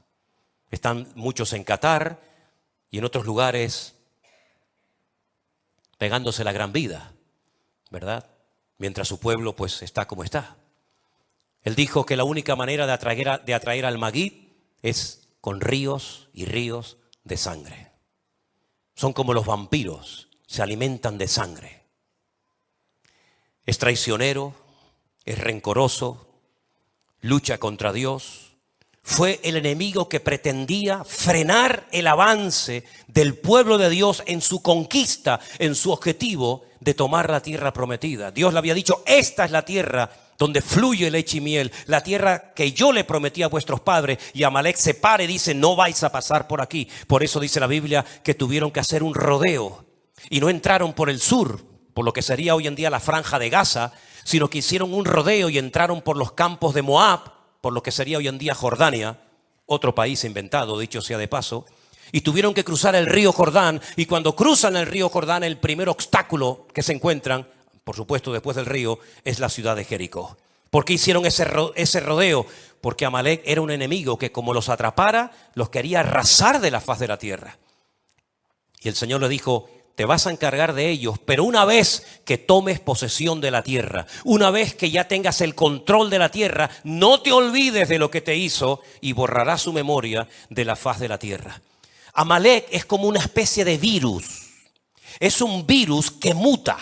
Están muchos en Qatar y en otros lugares pegándose la gran vida, ¿verdad? mientras su pueblo pues está como está. Él dijo que la única manera de atraer al Magid es con ríos y ríos de sangre. Son como los vampiros, se alimentan de sangre. Es traicionero, es rencoroso, lucha contra Dios. Fue el enemigo que pretendía frenar el avance del pueblo de Dios en su conquista, en su objetivo de tomar la tierra prometida. Dios le había dicho, esta es la tierra donde fluye leche y miel, la tierra que yo le prometí a vuestros padres. Y Amalek se para y dice, no vais a pasar por aquí. Por eso dice la Biblia que tuvieron que hacer un rodeo y no entraron por el sur, por lo que sería hoy en día la franja de Gaza, sino que hicieron un rodeo y entraron por los campos de Moab, por lo que sería hoy en día Jordania, otro país inventado, dicho sea de paso, y tuvieron que cruzar el río Jordán. Y cuando cruzan el río Jordán, el primer obstáculo que se encuentran, por supuesto después del río, es la ciudad de Jericó. ¿Por qué hicieron ese rodeo? Porque Amalek era un enemigo que como los atrapara, los quería arrasar de la faz de la tierra. Y el Señor le dijo, te vas a encargar de ellos, pero una vez que tomes posesión de la tierra, una vez que ya tengas el control de la tierra, no te olvides de lo que te hizo y borrarás su memoria de la faz de la tierra. Amalek es como una especie de virus. Es un virus que muta.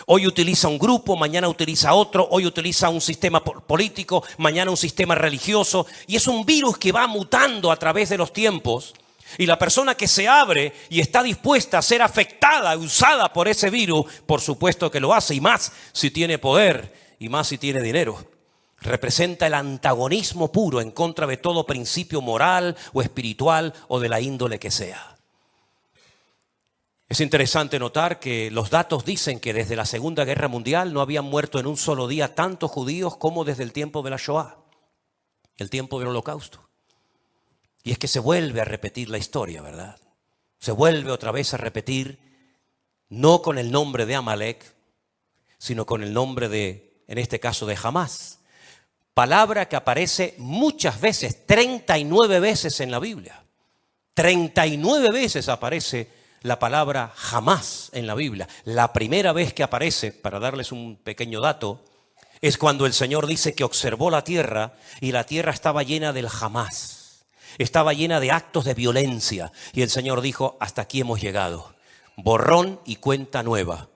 Hoy utiliza un grupo, mañana utiliza otro, hoy utiliza un sistema político, mañana un sistema religioso. Y es un virus que va mutando a través de los tiempos. Y la persona que se abre y está dispuesta a ser afectada, usada por ese virus, por supuesto que lo hace, y más si tiene poder y más si tiene dinero. Representa el antagonismo puro en contra de todo principio moral o espiritual o de la índole que sea. Es interesante notar que los datos dicen que desde la Segunda Guerra Mundial no habían muerto en un solo día tantos judíos como desde el tiempo de la Shoah, el tiempo del Holocausto. Y es que se vuelve a repetir la historia, ¿verdad? Se vuelve otra vez a repetir, no con el nombre de Amalek, sino con el nombre de, en este caso, de Hamás. Palabra que aparece muchas veces, 39 veces en la Biblia. 39 veces aparece la palabra Hamás en la Biblia. La primera vez que aparece, para darles un pequeño dato, es cuando el Señor dice que observó la tierra y la tierra estaba llena del Hamás. Estaba llena de actos de violencia y el Señor dijo, hasta aquí hemos llegado. Borrón y cuenta nueva.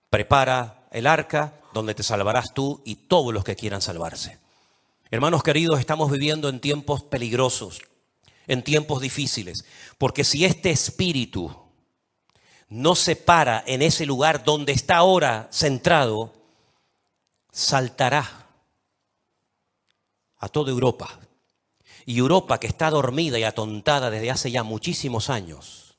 Prepara el arca donde te salvarás tú y todos los que quieran salvarse. Hermanos queridos, estamos viviendo en tiempos peligrosos, en tiempos difíciles, porque si este espíritu no se para en ese lugar donde está ahora centrado, saltará a toda Europa. Y Europa, que está dormida y atontada desde hace ya muchísimos años,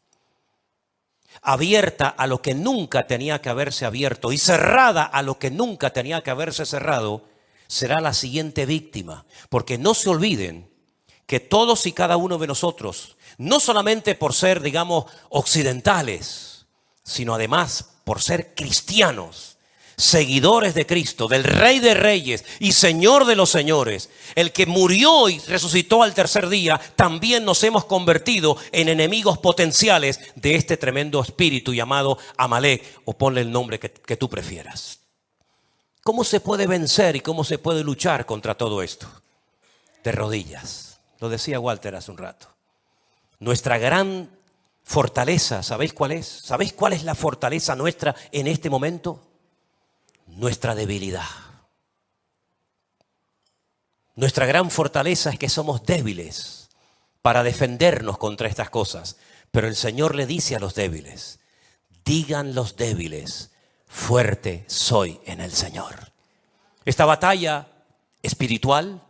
abierta a lo que nunca tenía que haberse abierto y cerrada a lo que nunca tenía que haberse cerrado, será la siguiente víctima. Porque no se olviden que todos y cada uno de nosotros, no solamente por ser, digamos, occidentales, sino además por ser cristianos, seguidores de Cristo, del Rey de Reyes y Señor de los Señores, el que murió y resucitó al tercer día, también nos hemos convertido en enemigos potenciales de este tremendo espíritu llamado Amalek, o ponle el nombre que tú prefieras. ¿Cómo se puede vencer y cómo se puede luchar contra todo esto? De rodillas. Lo decía Walter hace un rato. Nuestra gran fortaleza, ¿sabéis cuál es? ¿Sabéis cuál es la fortaleza nuestra en este momento? Nuestra debilidad. Nuestra gran fortaleza es que somos débiles para defendernos contra estas cosas. Pero el Señor le dice a los débiles, digan los débiles, fuerte soy en el Señor. Esta batalla espiritual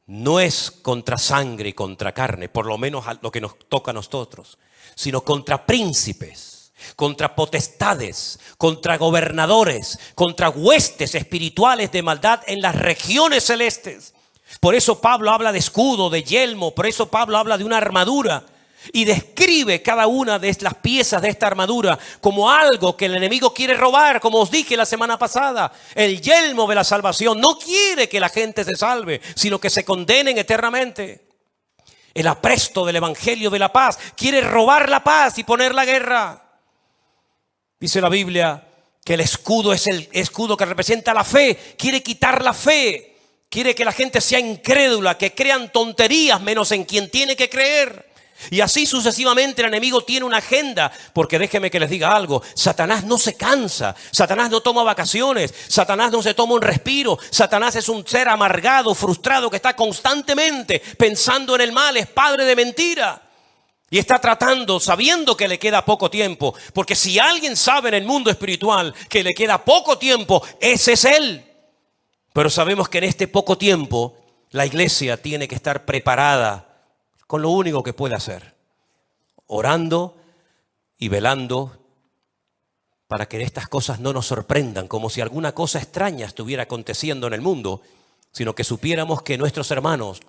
no es contra sangre y contra carne, por lo menos lo que nos toca a nosotros, sino contra príncipes, contra potestades, contra gobernadores, contra huestes espirituales de maldad en las regiones celestes. Por eso Pablo habla de escudo, de yelmo, por eso Pablo habla de una armadura y describe cada una de las piezas de esta armadura como algo que el enemigo quiere robar, como os dije la semana pasada. El yelmo de la salvación no quiere que la gente se salve, sino que se condenen eternamente. El apresto del evangelio de la paz quiere robar la paz y poner la guerra. Dice la Biblia que el escudo es el escudo que representa la fe. Quiere quitar la fe. Quiere que la gente sea incrédula, que crean tonterías menos en quien tiene que creer. Y así sucesivamente el enemigo tiene una agenda, porque déjeme que les diga algo, Satanás no se cansa, Satanás no toma vacaciones, Satanás no se toma un respiro, Satanás es un ser amargado, frustrado, que está constantemente pensando en el mal, es padre de mentira. Y está tratando, sabiendo que le queda poco tiempo, porque si alguien sabe en el mundo espiritual que le queda poco tiempo, ese es él. Pero sabemos que en este poco tiempo la iglesia tiene que estar preparada con lo único que puede hacer, orando y velando para que estas cosas no nos sorprendan, como si alguna cosa extraña estuviera aconteciendo en el mundo, sino que supiéramos que nuestros hermanos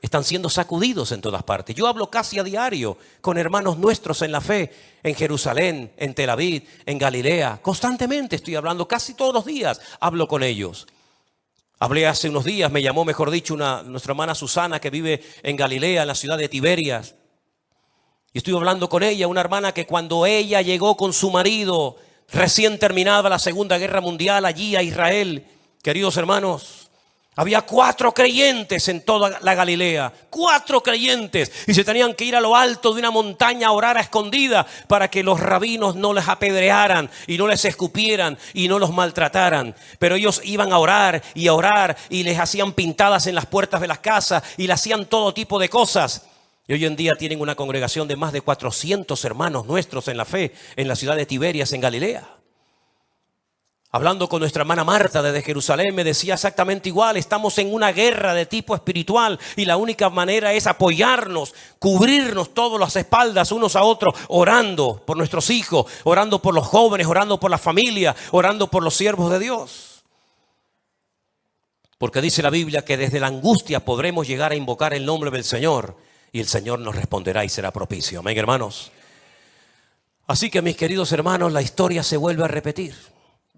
están siendo sacudidos en todas partes. Yo hablo casi a diario con hermanos nuestros en la fe, en Jerusalén, en Tel Aviv, en Galilea. Constantemente estoy hablando, casi todos los días hablo con ellos. Hablé hace unos días, me llamó, mejor dicho, nuestra hermana Susana, que vive en Galilea, en la ciudad de Tiberias. Y estuve hablando con ella, una hermana que cuando ella llegó con su marido, recién terminada la Segunda Guerra Mundial, allí a Israel, queridos hermanos, había 4 creyentes en toda la Galilea, 4 creyentes, y se tenían que ir a lo alto de una montaña a orar a escondida para que los rabinos no les apedrearan y no les escupieran y no los maltrataran. Pero ellos iban a orar y les hacían pintadas en las puertas de las casas y le hacían todo tipo de cosas. Y hoy en día tienen una congregación de más de 400 hermanos nuestros en la fe en la ciudad de Tiberias, en Galilea. Hablando con nuestra hermana Marta desde Jerusalén, me decía exactamente igual. Estamos en una guerra de tipo espiritual y la única manera es apoyarnos, cubrirnos todas las espaldas unos a otros, orando por nuestros hijos, orando por los jóvenes, orando por la familia, orando por los siervos de Dios. Porque dice la Biblia que desde la angustia podremos llegar a invocar el nombre del Señor y el Señor nos responderá y será propicio. Amén, hermanos. Así que, mis queridos hermanos, la historia se vuelve a repetir.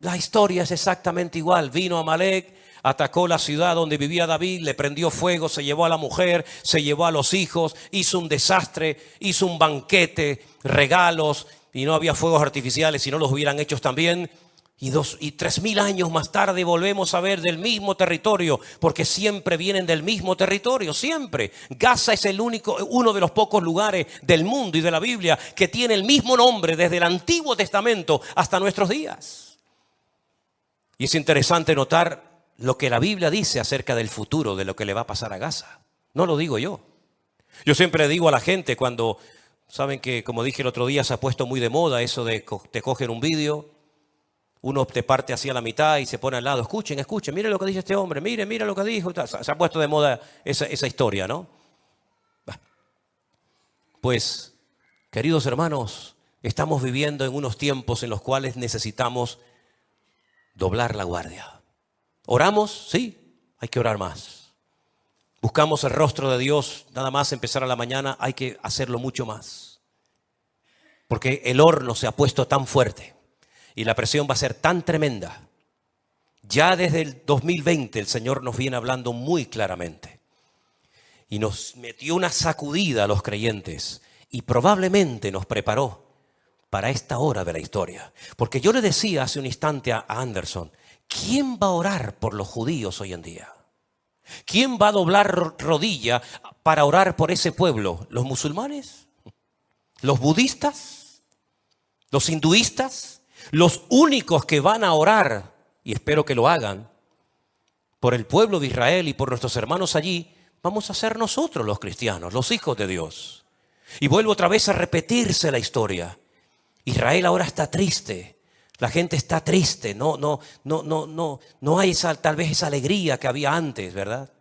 La historia es exactamente igual. Vino Amalek, atacó la ciudad donde vivía David, le prendió fuego, se llevó a la mujer, se llevó a los hijos, hizo un desastre, hizo un banquete, regalos, y no había fuegos artificiales, si no los hubieran hecho también. Y 3.000 años más tarde volvemos a ver del mismo territorio, porque siempre vienen del mismo territorio, siempre. Gaza es uno de los pocos lugares del mundo y de la Biblia que tiene el mismo nombre desde el Antiguo Testamento hasta nuestros días. Y es interesante notar lo que la Biblia dice acerca del futuro, de lo que le va a pasar a Gaza. No lo digo yo. Yo siempre digo a la gente cuando, saben que como dije el otro día, se ha puesto muy de moda eso de te cogen un vídeo, uno te parte hacia la mitad y se pone al lado. Escuchen, miren lo que dice este hombre, miren lo que dijo. Se ha puesto de moda esa historia, ¿no? Pues, queridos hermanos, estamos viviendo en unos tiempos en los cuales necesitamos doblar la guardia. ¿Oramos? Sí, hay que orar más. Buscamos el rostro de Dios, nada más empezar a la mañana, hay que hacerlo mucho más. Porque el horno se ha puesto tan fuerte y la presión va a ser tan tremenda. Ya desde el 2020 el Señor nos viene hablando muy claramente. Y nos metió una sacudida a los creyentes y probablemente nos preparó para esta hora de la historia. Porque yo le decía hace un instante a Anderson, ¿quién va a orar por los judíos hoy en día? ¿Quién va a doblar rodilla para orar por ese pueblo? ¿Los musulmanes? ¿Los budistas? ¿Los hinduistas? Los únicos que van a orar, y espero que lo hagan, por el pueblo de Israel y por nuestros hermanos allí, vamos a ser nosotros los cristianos, los hijos de Dios. Y vuelvo otra vez a repetirse la historia. Israel ahora está triste, la gente está triste, no hay tal vez esa alegría que había antes, ¿verdad?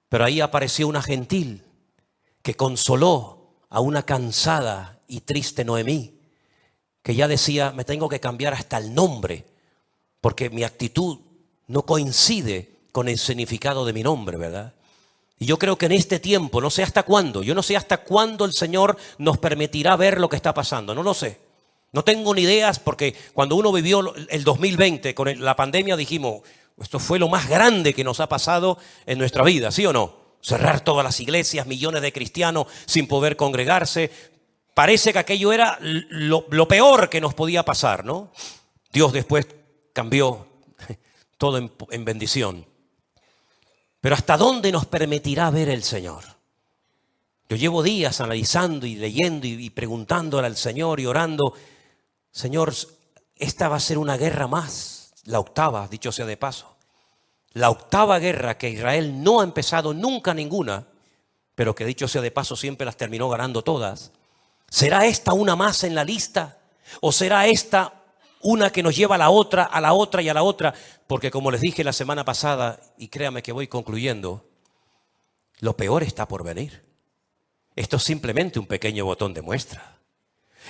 Pero ahí apareció una gentil que consoló a una cansada y triste Noemí, que ya decía, me tengo que cambiar hasta el nombre, porque mi actitud no coincide con el significado de mi nombre, ¿verdad? Y yo creo que en este tiempo, no sé hasta cuándo, yo no sé hasta cuándo el Señor nos permitirá ver lo que está pasando, no lo sé. No tengo ni ideas porque cuando uno vivió el 2020 con la pandemia dijimos, esto fue lo más grande que nos ha pasado en nuestra vida, ¿sí o no? Cerrar todas las iglesias, millones de cristianos sin poder congregarse, Parece que aquello era lo peor que nos podía pasar, ¿no? Dios después cambió todo en bendición. Pero ¿hasta dónde nos permitirá ver el Señor? Yo llevo días analizando y leyendo y preguntándole al Señor y orando. Señor, esta va a ser una guerra más, la octava, dicho sea de paso. La octava guerra que Israel no ha empezado nunca ninguna, pero que dicho sea de paso siempre las terminó ganando todas. ¿Será esta una más en la lista? ¿O será esta una que nos lleva a la otra y a la otra? Porque como les dije la semana pasada, y créame que voy concluyendo, lo peor está por venir. Esto es simplemente un pequeño botón de muestra.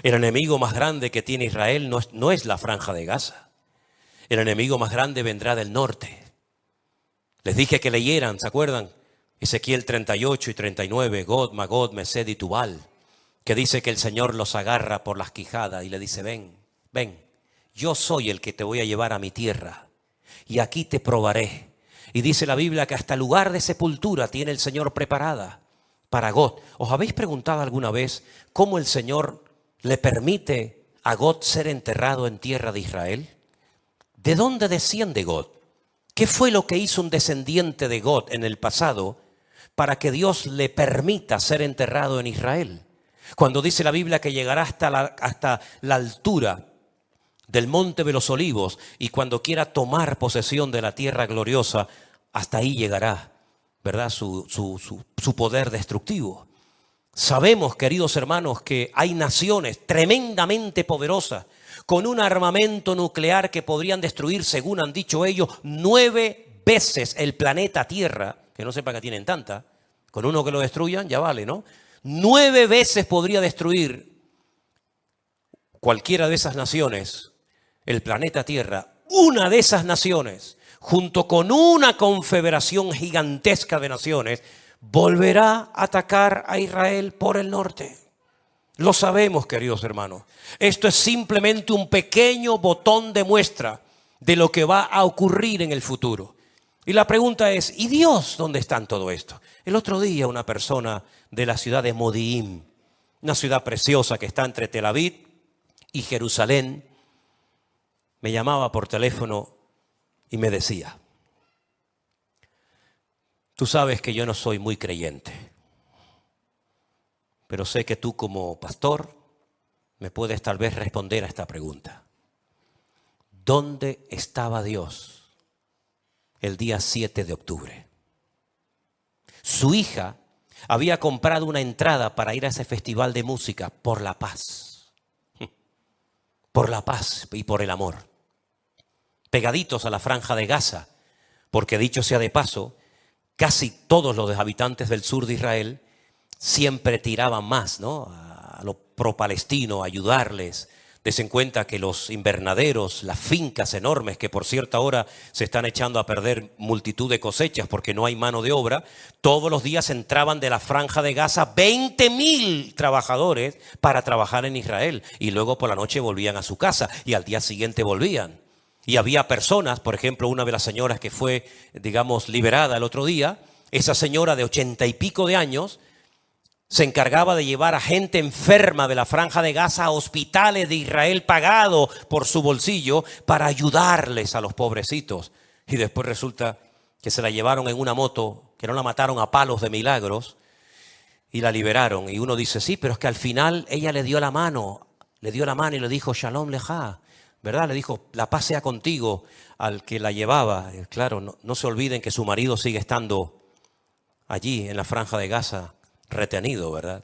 El enemigo más grande que tiene Israel no es la franja de Gaza. El enemigo más grande vendrá del norte. Les dije que leyeran, ¿se acuerdan? Ezequiel 38 y 39, God, Magod, Mesed y Tubal, que dice que el Señor los agarra por las quijadas y le dice, ven, yo soy el que te voy a llevar a mi tierra y aquí te probaré. Y dice la Biblia que hasta lugar de sepultura tiene el Señor preparada para God. ¿Os habéis preguntado alguna vez cómo el Señor le permite a God ser enterrado en tierra de Israel? ¿De dónde desciende God? ¿Qué fue lo que hizo un descendiente de God en el pasado para que Dios le permita ser enterrado en Israel? Cuando dice la Biblia que llegará hasta la altura del monte de los olivos y cuando quiera tomar posesión de la tierra gloriosa, hasta ahí llegará, ¿verdad? Su poder destructivo. Sabemos, queridos hermanos, que hay naciones tremendamente poderosas con un armamento nuclear que podrían destruir, según han dicho ellos, 9 veces el planeta Tierra, que no sepa que tienen tanta, con uno que lo destruyan ya vale, ¿no? 9 veces podría destruir cualquiera de esas naciones el planeta Tierra. Una de esas naciones, junto con una confederación gigantesca de naciones, volverá a atacar a Israel por el norte. Lo sabemos, queridos hermanos. Esto es simplemente un pequeño botón de muestra de lo que va a ocurrir en el futuro. Y la pregunta es, ¿y Dios dónde está en todo esto? El otro día una persona de la ciudad de Modi'in, una ciudad preciosa que está entre Tel Aviv y Jerusalén, me llamaba por teléfono y me decía, tú sabes que yo no soy muy creyente, pero sé que tú como pastor me puedes tal vez responder a esta pregunta. ¿Dónde estaba Dios el día 7 de octubre? Su hija había comprado una entrada para ir a ese festival de música por la paz. Por la paz y por el amor. Pegaditos a la franja de Gaza, porque dicho sea de paso, casi todos los habitantes del sur de Israel siempre tiraban más, ¿no? A lo pro-palestino, a ayudarles. Desen cuenta que los invernaderos, las fincas enormes, que por cierta hora se están echando a perder multitud de cosechas porque no hay mano de obra, todos los días entraban de la franja de Gaza 20.000 trabajadores para trabajar en Israel. Y luego por la noche volvían a su casa y al día siguiente volvían. Y había personas, por ejemplo, una de las señoras que fue, digamos, liberada el otro día, esa señora de 80 y pico de años, se encargaba de llevar a gente enferma de la franja de Gaza a hospitales de Israel pagado por su bolsillo para ayudarles a los pobrecitos. Y después resulta que se la llevaron en una moto, que no la mataron a palos de milagros y la liberaron. Y uno dice, sí, pero es que al final ella le dio la mano y le dijo, Shalom Leja, ¿verdad? Le dijo, la paz sea contigo al que la llevaba. Y claro, no se olviden que su marido sigue estando allí en la franja de Gaza, retenido, ¿verdad?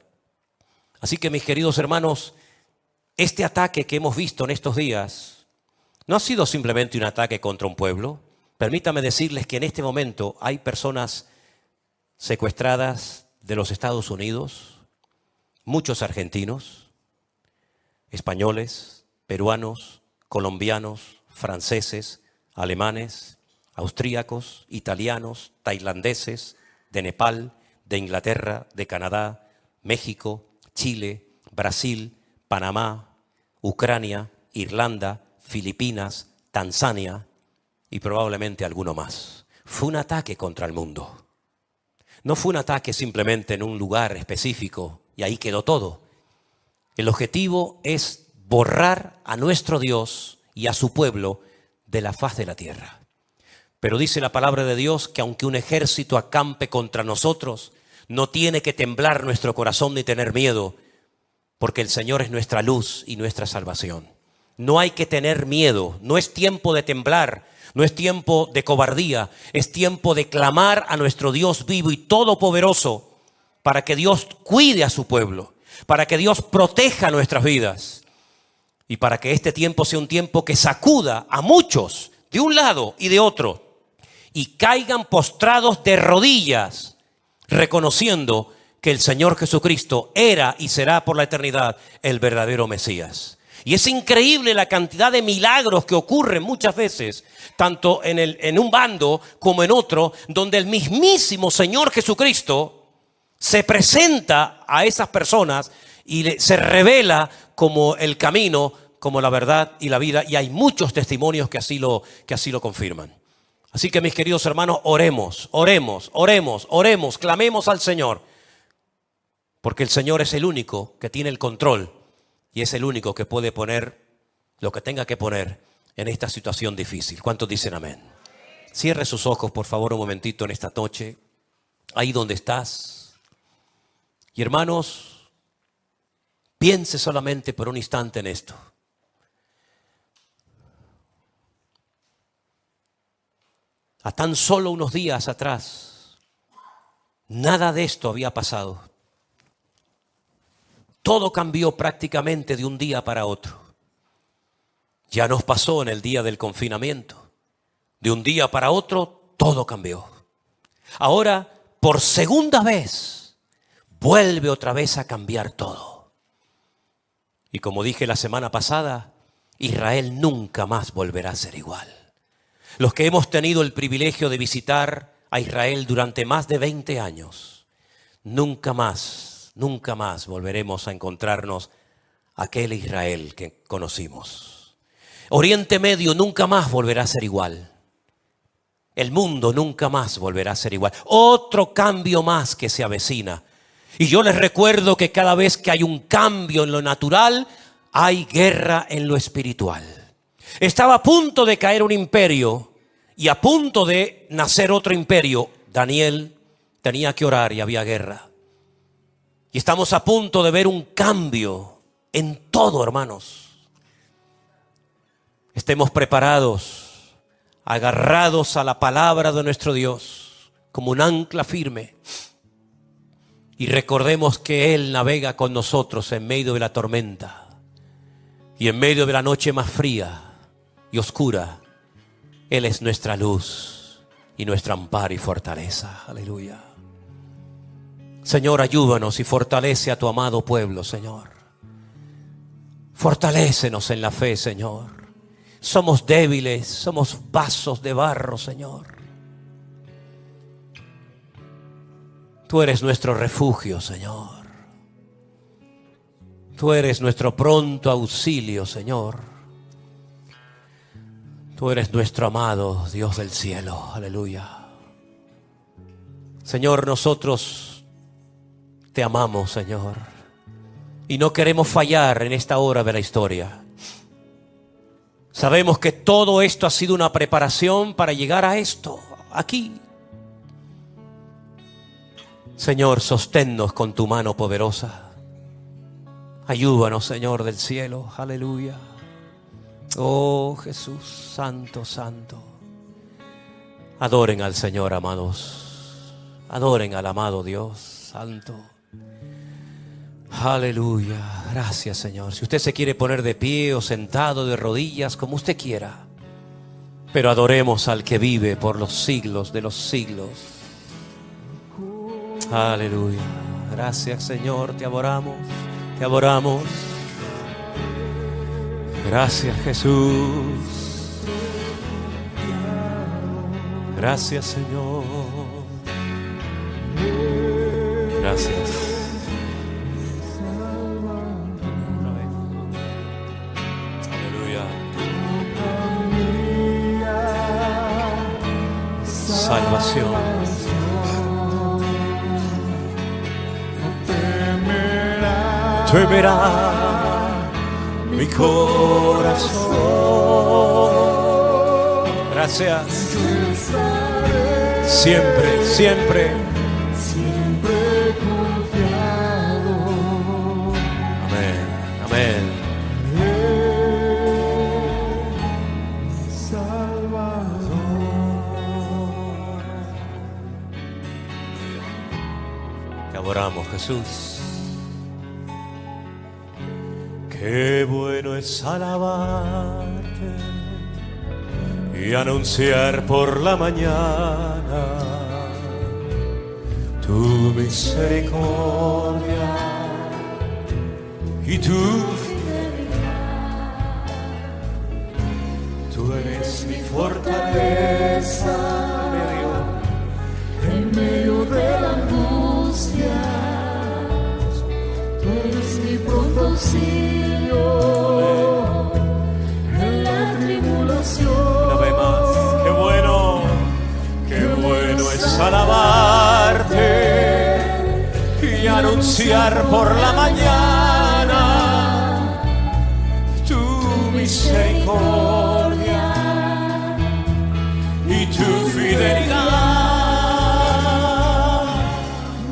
Así que mis queridos hermanos, este ataque que hemos visto en estos días no ha sido simplemente un ataque contra un pueblo. Permítame decirles que en este momento hay personas secuestradas de los Estados Unidos, muchos argentinos, españoles, peruanos, colombianos, franceses, alemanes, austríacos, italianos, tailandeses, de Nepal, de Inglaterra, de Canadá, México, Chile, Brasil, Panamá, Ucrania, Irlanda, Filipinas, Tanzania y probablemente alguno más. Fue un ataque contra el mundo. No fue un ataque simplemente en un lugar específico y ahí quedó todo. El objetivo es borrar a nuestro Dios y a su pueblo de la faz de la tierra. Pero dice la palabra de Dios que aunque un ejército acampe contra nosotros, no tiene que temblar nuestro corazón ni tener miedo, porque el Señor es nuestra luz y nuestra salvación. No hay que tener miedo, no es tiempo de temblar, no es tiempo de cobardía, es tiempo de clamar a nuestro Dios vivo y todopoderoso para que Dios cuide a su pueblo, para que Dios proteja nuestras vidas y para que este tiempo sea un tiempo que sacuda a muchos de un lado y de otro y caigan postrados de rodillas, reconociendo que el Señor Jesucristo era y será por la eternidad el verdadero Mesías. Y es increíble la cantidad de milagros que ocurren muchas veces, tanto en un bando como en otro, donde el mismísimo Señor Jesucristo se presenta a esas personas y se revela como el camino, como la verdad y la vida. Y hay muchos testimonios que así lo confirman. Así que mis queridos hermanos, oremos, clamemos al Señor. Porque el Señor es el único que tiene el control y es el único que puede poner lo que tenga que poner en esta situación difícil. ¿Cuántos dicen amén? Cierre sus ojos, por favor, un momentito en esta noche, ahí donde estás. Y hermanos, piense solamente por un instante en esto. A tan solo unos días atrás, nada de esto había pasado. Todo cambió prácticamente de un día para otro. Ya nos pasó en el día del confinamiento. De un día para otro, todo cambió. Ahora, por segunda vez, vuelve otra vez a cambiar todo. Y como dije la semana pasada, Israel nunca más volverá a ser igual. Los que hemos tenido el privilegio de visitar a Israel durante más de 20 años, nunca más volveremos a encontrarnos aquel Israel que conocimos. Oriente Medio nunca más volverá a ser igual. El mundo nunca más volverá a ser igual. Otro cambio más que se avecina. Y yo les recuerdo que cada vez que hay un cambio en lo natural, hay guerra en lo espiritual. Estaba a punto de caer un imperio y a punto de nacer otro imperio. Daniel tenía que orar y había guerra. Y estamos a punto de ver un cambio en todo, hermanos. Estemos preparados, agarrados a la palabra de nuestro Dios, como un ancla firme. Y recordemos que Él navega con nosotros en medio de la tormenta y en medio de la noche más fría y oscura. Él es nuestra luz y nuestro amparo y fortaleza. Aleluya. Señor, ayúdanos y fortalece a tu amado pueblo, Señor. Fortalécenos en la fe, Señor. Somos débiles, somos vasos de barro, Señor. Tú eres nuestro refugio, Señor. Tú eres nuestro pronto auxilio, Señor. Tú eres nuestro amado Dios del cielo. Aleluya. Señor, nosotros te amamos, Señor, y no queremos fallar en esta hora de la historia. Sabemos que todo esto ha sido una preparación para llegar a esto, aquí. Señor, sosténnos con tu mano poderosa. Ayúdanos, Señor del cielo. Aleluya. Oh Jesús, santo, santo. Adoren al Señor, amados. Adoren al amado Dios, santo. Aleluya, gracias, Señor. Si usted se quiere poner de pie o sentado de rodillas, como usted quiera, pero adoremos al que vive por los siglos de los siglos. Aleluya, gracias, Señor, te adoramos, te adoramos. Gracias, Jesús. Gracias, Señor. Gracias. Salvación. Temerás mi corazón. Gracias. Siempre, siempre. Siempre confiado. Amén, amén. Te adoramos, Jesús. Qué bueno es alabarte y anunciar por la mañana tu misericordia y tu fidelidad. Tú eres mi fortaleza En medio de la angustia, tú eres mi pronto auxilio en la tribulación. Una vez más, qué bueno es alabarte y anunciar por la mañana tu misericordia y tu fidelidad.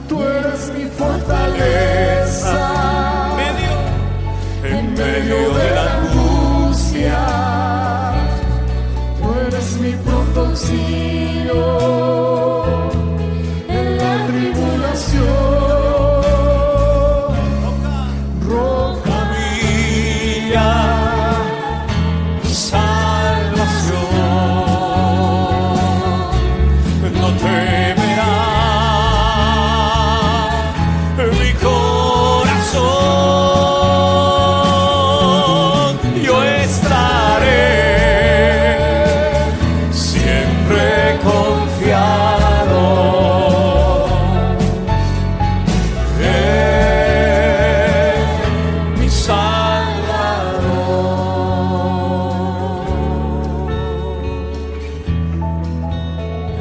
Tú eres mi fortaleza En medio de la angustia, tú eres mi pronto auxilio en la tribulación. Roca mía, salvación, no temerá mi corazón. Yo estaré siempre confiado en mi Salvador.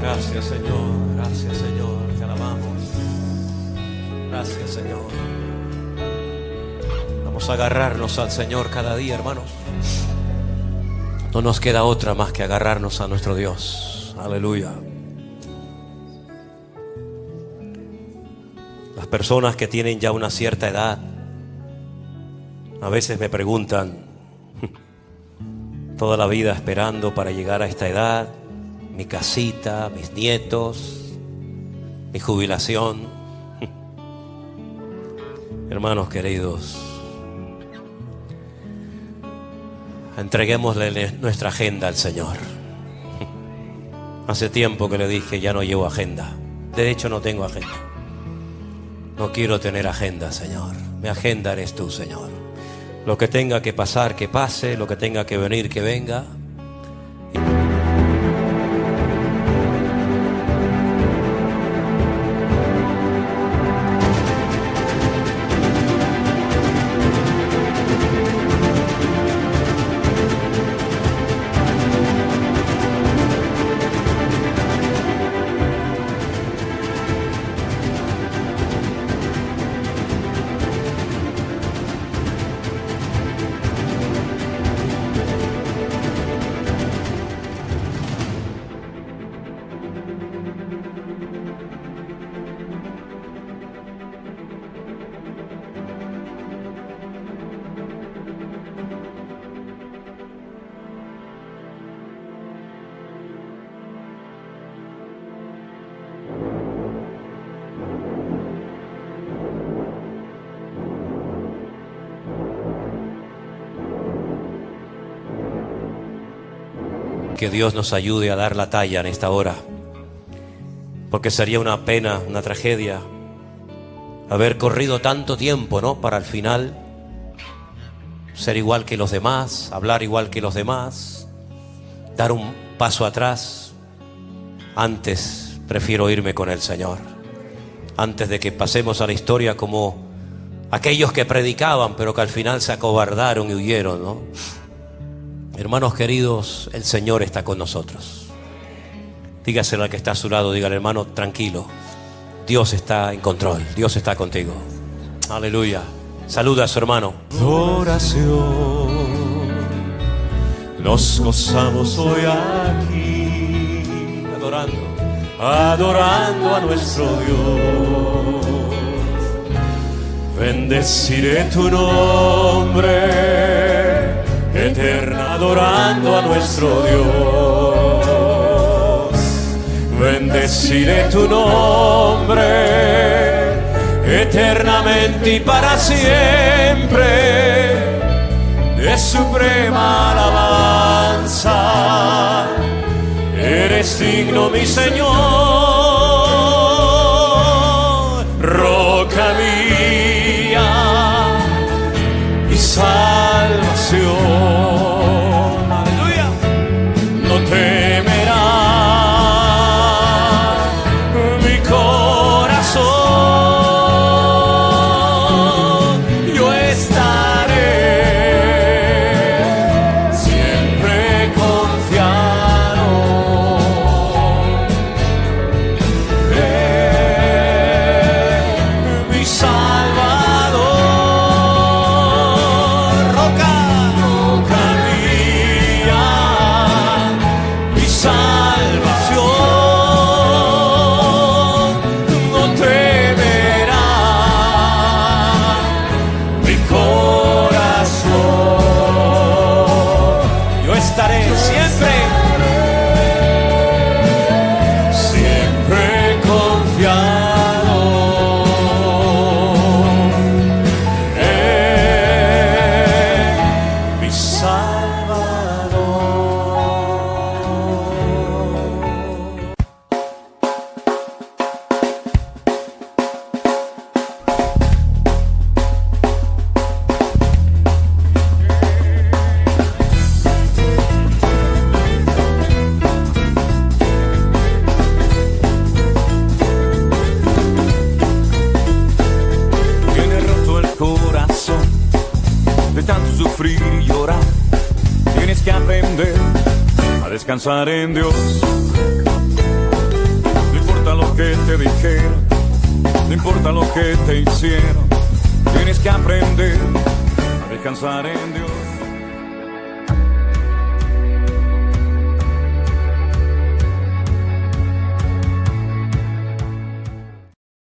Gracias, Señor, gracias, Señor, te alabamos. Gracias, Señor. Vamos a agarrarnos al Señor cada día, hermanos. No nos queda otra más que agarrarnos a nuestro Dios. Aleluya. Las personas que tienen ya una cierta edad a veces me preguntan, toda la vida esperando para llegar a esta edad, mi casita, mis nietos, mi jubilación. Hermanos queridos, entreguémosle nuestra agenda al Señor. Hace tiempo que le dije, ya no llevo agenda. De hecho, no tengo agenda. No quiero tener agenda, Señor. Mi agenda eres tú, Señor. Lo que tenga que pasar, que pase. Lo que tenga que venir, que venga. Que Dios nos ayude a dar la talla en esta hora, porque sería una pena, una tragedia haber corrido tanto tiempo, ¿no? Para al final ser igual que los demás, hablar igual que los demás, dar un paso atrás. Antes prefiero irme con el Señor, antes de que pasemos a la historia como aquellos que predicaban pero que al final se acobardaron y huyeron, ¿no? Hermanos queridos, el Señor está con nosotros. Dígaselo al que está a su lado, dígale, hermano, tranquilo. Dios está en control, Dios está contigo. Aleluya. Saluda a su hermano. Oración. nos gozamos hoy aquí, adorando a nuestro Dios. Bendeciré tu nombre, eterna, adorando a nuestro Dios. Bendeciré tu nombre, eternamente y para siempre, de suprema alabanza. Eres digno, mi Señor, roca mía y salvación. Aleluya. No temerá mi corazón, yo estaré siempre confiado. Mi Salvador, roca mía, mi salvación, no temerá mi corazón. Yo estaré siempre confiado en mi Salvador. Tienes roto el corazón de tanto sufrir y llorar. Tienes que aprender a descansar en Dios. No importa lo que te dijeron, no importa lo que te hicieron. Tienes que aprender a descansar en Dios.